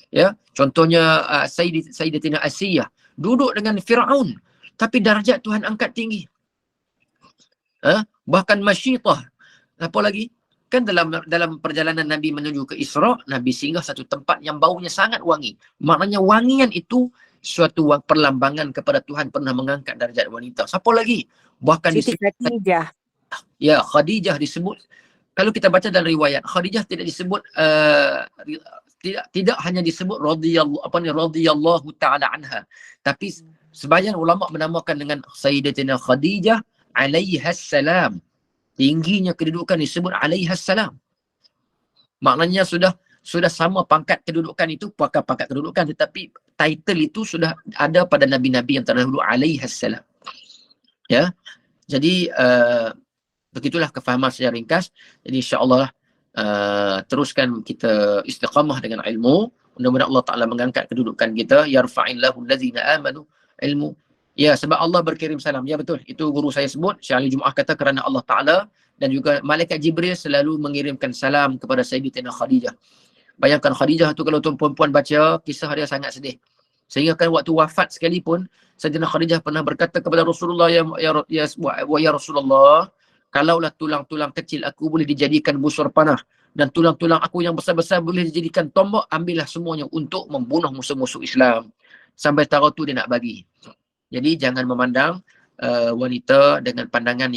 Ya, contohnya Sayyidatina Asiyah duduk dengan Firaun tapi darjat Tuhan angkat tinggi. Bahkan Masyitah. Apa lagi? Kan dalam perjalanan Nabi menuju ke Isra, Nabi singgah satu tempat yang baunya sangat wangi. Maknanya wangian itu suatu perlambangan kepada Tuhan pernah mengangkat darjat wanita. Siapa lagi? Bahkan Siti Khadijah. Ya, Khadijah disebut. Kalau kita baca dalam riwayat, Khadijah tidak disebut tidak hanya disebut radhiyallahu taala anha, tapi sebahagian ulama menamakan dengan Sayyidatina Khadijah alaihas salam. Tingginya kedudukan disebut alaihas salam. Maknanya sudah sama pangkat kedudukan itu, pangkat kedudukan, tetapi title itu sudah ada pada nabi-nabi yang terdahulu alaihas salam. Ya. Jadi begitulah kefahaman secara ringkas. Jadi insya-Allah teruskan kita istiqamah dengan ilmu. Mudah-mudahan Allah Taala mengangkat kedudukan kita. Yarfa'illahu allazina amanu ilmu. Ya, sebab Allah berkirim salam. Ya, betul. Itu guru saya sebut. Syekh Ali Jumaah kata kerana Allah Ta'ala dan juga Malaikat Jibril selalu mengirimkan salam kepada Sayyidatina Khadijah. Bayangkan Khadijah tu kalau tuan perempuan baca, kisah dia sangat sedih. Sehingga kan waktu wafat sekalipun, Sayyidatina Khadijah pernah berkata kepada Rasulullah, ya Rasulullah, kalaulah tulang-tulang kecil aku boleh dijadikan busur panah dan tulang-tulang aku yang besar-besar boleh dijadikan tombak, ambillah semuanya untuk membunuh musuh-musuh Islam. Sampai taruh tu dia nak bagi. Jadi jangan memandang wanita dengan pandangan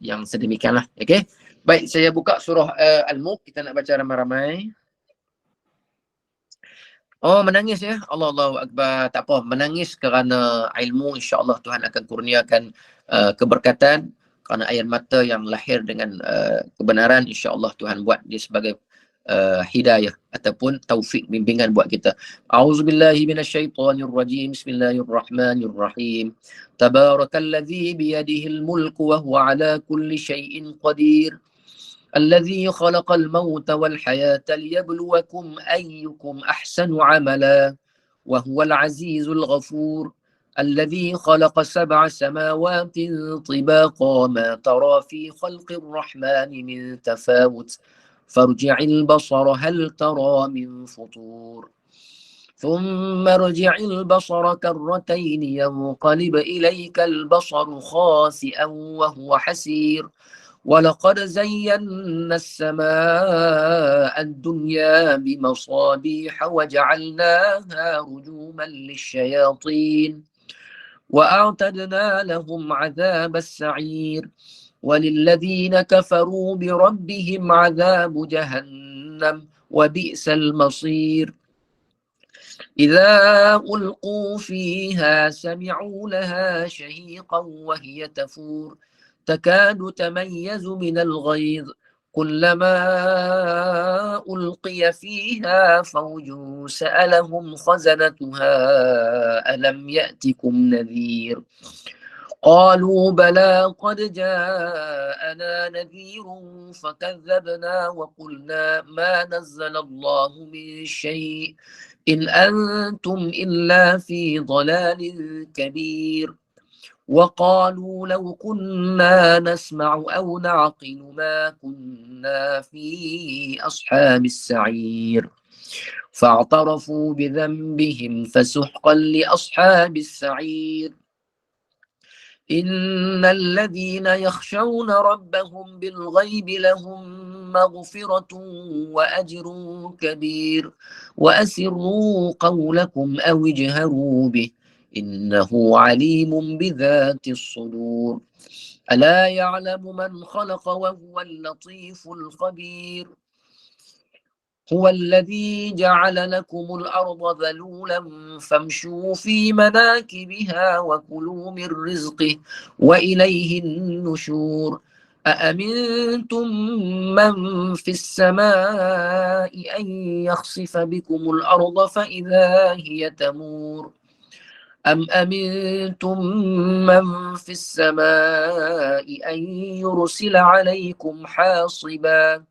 yang sedemikianlah. Okey. Baik, saya buka surah Al-Mulk, kita nak baca ramai-ramai. Oh, menangis ya. Allahu akbar. Tak apa, menangis kerana ilmu, insya-Allah Tuhan akan kurniakan keberkatan. Kerana air mata yang lahir dengan kebenaran, insya-Allah Tuhan buat dia sebagai hidayah ataupun taufik bimbingan buat kita. A'udzubillahi minasyaitonirrajim. Bismillahirrahmanirrahim. Tabarakalladzi biyadihil mulku wa huwa ala kulli syai'in qadir. Alladzi khalaqal mauta wal hayata liyabluwakum ayyukum ahsanu 'amala wa huwal azizul ghafur. الذي خلق 7 سماوات طباقا ما ترى في خلق الرحمن من تفاوت فارجع البصر هل ترى من فطور ثم ارجع البصر كرتين ينقلب إليك البصر خاسئا وهو حسير ولقد زينا السماء الدنيا بمصابيح وجعلناها رجوما للشياطين وأعتدنا لهم عذاب السعير وللذين كفروا بربهم عذاب جهنم وبئس المصير إذا ألقوا فيها سمعوا لها شهيقا وهي تفور تكاد تميز من الغيظ كلما ألقي فيها فوج سألهم خزنتها ألم يأتكم نذير قالوا بلى قد جاءنا نذير فكذبنا وقلنا ما نزل الله من شيء إن أنتم إلا في ضلال كبير وقالوا لو كنا نسمع أو نعقل ما كنا في أصحاب السعير فاعترفوا بذنبهم فسحقا لأصحاب السعير إن الذين يخشون ربهم بالغيب لهم مغفرة وأجر كبير وأسروا قولكم أو اجهروا به إنه عليم بذات الصدور ألا يعلم من خلق وهو اللطيف الخبير هو الذي جعل لكم الأرض ذلولا فامشوا في مناكبها وكلوا من رزقه وإليه النشور أأمنتم من في السماء أن يخسف بكم الأرض فإذا هي تمور أم أمنتم من في السماء أن يرسل عليكم حاصبا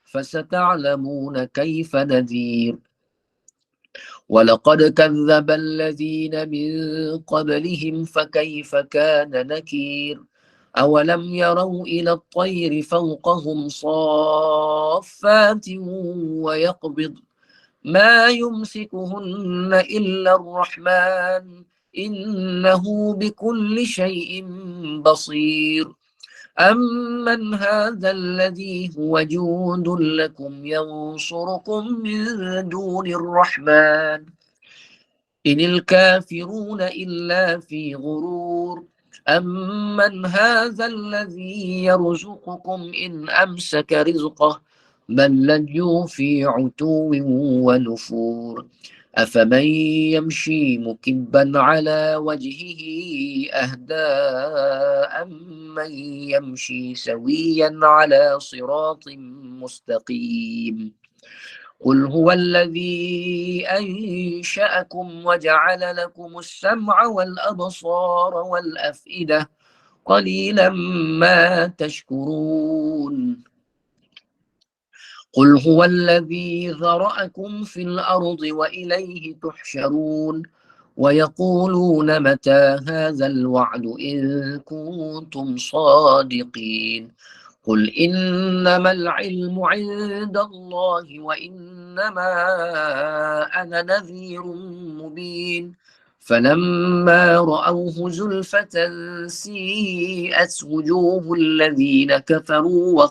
فستعلمون كيف نذير ولقد كذب الذين من قبلهم فكيف كان نكير أولم يروا إلى الطير فوقهم صافات ويقبض ما يمسكهن إلا الرحمن إنه بكل شيء بصير أمن هذا الذي هو جند لكم ينصركم من دون الرحمن إن الكافرون إلا في غرور أمن هذا الذي يرزقكم إن أمسك رزقه بل لجوا في عتو ونفور أفمن يمشي مكبا على وجهه أهدى أمن يمشي سويا على صراط مستقيم قل هو الذي أنشأكم وجعل لكم السمع والأبصار والأفئدة قليلا ما تشكرون قل هو الذي ذرأكم في الأرض وإليه تحشرون ويقولون متى هذا الوعد إن كنتم صادقين قل إنما العلم عند الله وإنما أنا نذير مبين فلما رأوه زلفة سيئت وجوه الذين كفروا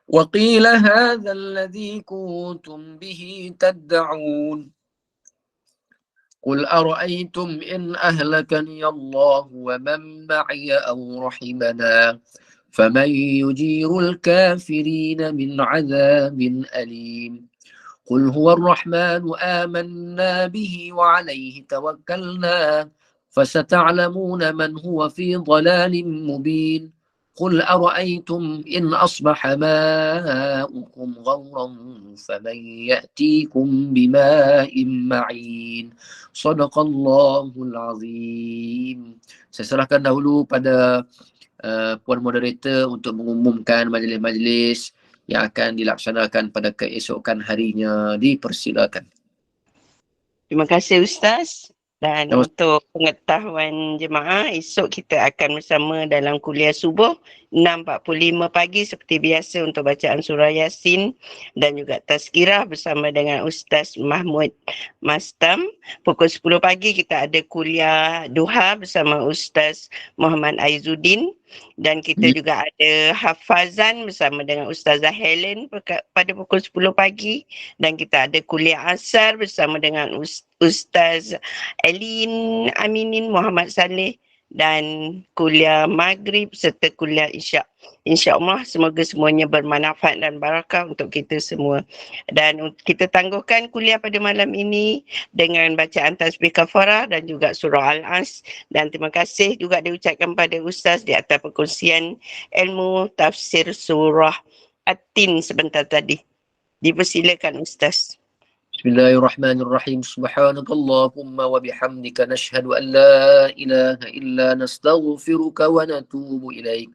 وقيل هذا الذي كنتم به تدعون قل أرأيتم إن أهلكني الله ومن معي أو رحمنا فمن يجير الكافرين من عذاب أليم قل هو الرحمن آمنا به وعليه توكلنا فستعلمون من هو في ضلال مبين قل أرأيتم إن أصبح ماؤكم غورا فمن يأتيكم بماء معين صدق Allahul Azim. Saya serahkan dahulu pada Puan Moderator untuk mengumumkan majlis-majlis yang akan dilaksanakan pada keesokan harinya. Dipersilakan. Terima kasih Ustaz. Dan untuk pengetahuan jemaah, esok kita akan bersama dalam kuliah subuh 6.45 pagi seperti biasa untuk bacaan surah Yasin dan juga tazkirah bersama dengan Ustaz Mahmud Mastam. Pukul 10 pagi kita ada kuliah duha bersama Ustaz Muhammad Aizuddin dan kita juga ada hafazan bersama dengan Ustazah Helen pada pukul 10 pagi dan kita ada kuliah asar bersama dengan Ustaz Elin Aminin Muhammad Saleh dan kuliah maghrib serta kuliah isyak. InsyaAllah semoga semuanya bermanfaat dan barakah untuk kita semua. Dan kita tangguhkan kuliah pada malam ini dengan bacaan tasbih kafarah dan juga surah Al-As. Dan terima kasih juga diucapkan pada Ustaz di atas perkongsian ilmu tafsir surah At-Tin sebentar tadi. Dipersilakan Ustaz. Bismillahirrahmanirrahim. Subhanakallahumma wa bihamdika nashhadu an la ilaha illa nastaghfiruka wa natubu ilaik.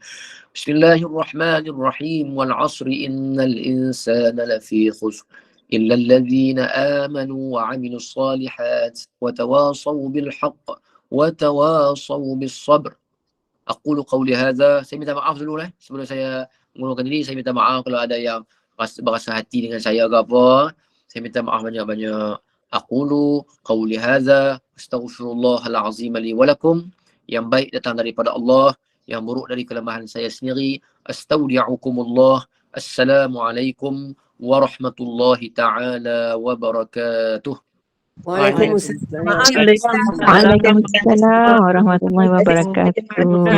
Bismillahirrahmanirrahim. Wal 'asri innal insana lafi khusr illa alladhina amanu wa 'amilus solihat wa tawasaw bil haqq wa tawasaw bis sabr. Aqulu qawli hadza. Saya minta maaf dulu sebelum saya mengulurkan diri. Saya minta maaf kalau ada yang berasa hati dengan saya ke apa. Saya minta maaf banyak-banyak. Aqulu qawli hadza astaghfirullahal azim li wa lakum. Yang baik datang daripada Allah, yang buruk dari kelemahan saya sendiri. Astaudi'ukumullah. Assalamualaikum warahmatullahi taala wabarakatuh. Waalaikumsalam. Maaf Waalaikumsalam warahmatullahi wabarakatuh.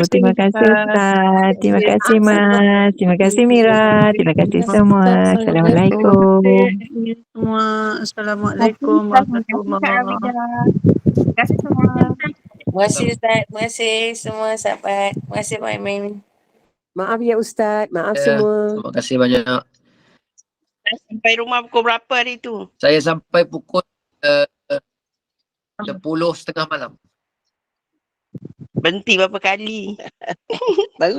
Terima kasih Ustaz. Terima kasih Mas. Terima kasih Mira. Terima kasih semua. Assalamualaikum. Semua. Assalamualaikum warahmatullahi wabarakatuh. Terima kasih semua. Terima kasih Ustaz. Terima kasih semua sahabat. Terima kasih Pak Imin. Maaf ya Ustaz. Maaf semua. Terima kasih banyak. Sampai rumah pukul berapa hari tu? Saya sampai pukul 10:30 malam. Berhenti berapa kali? Baru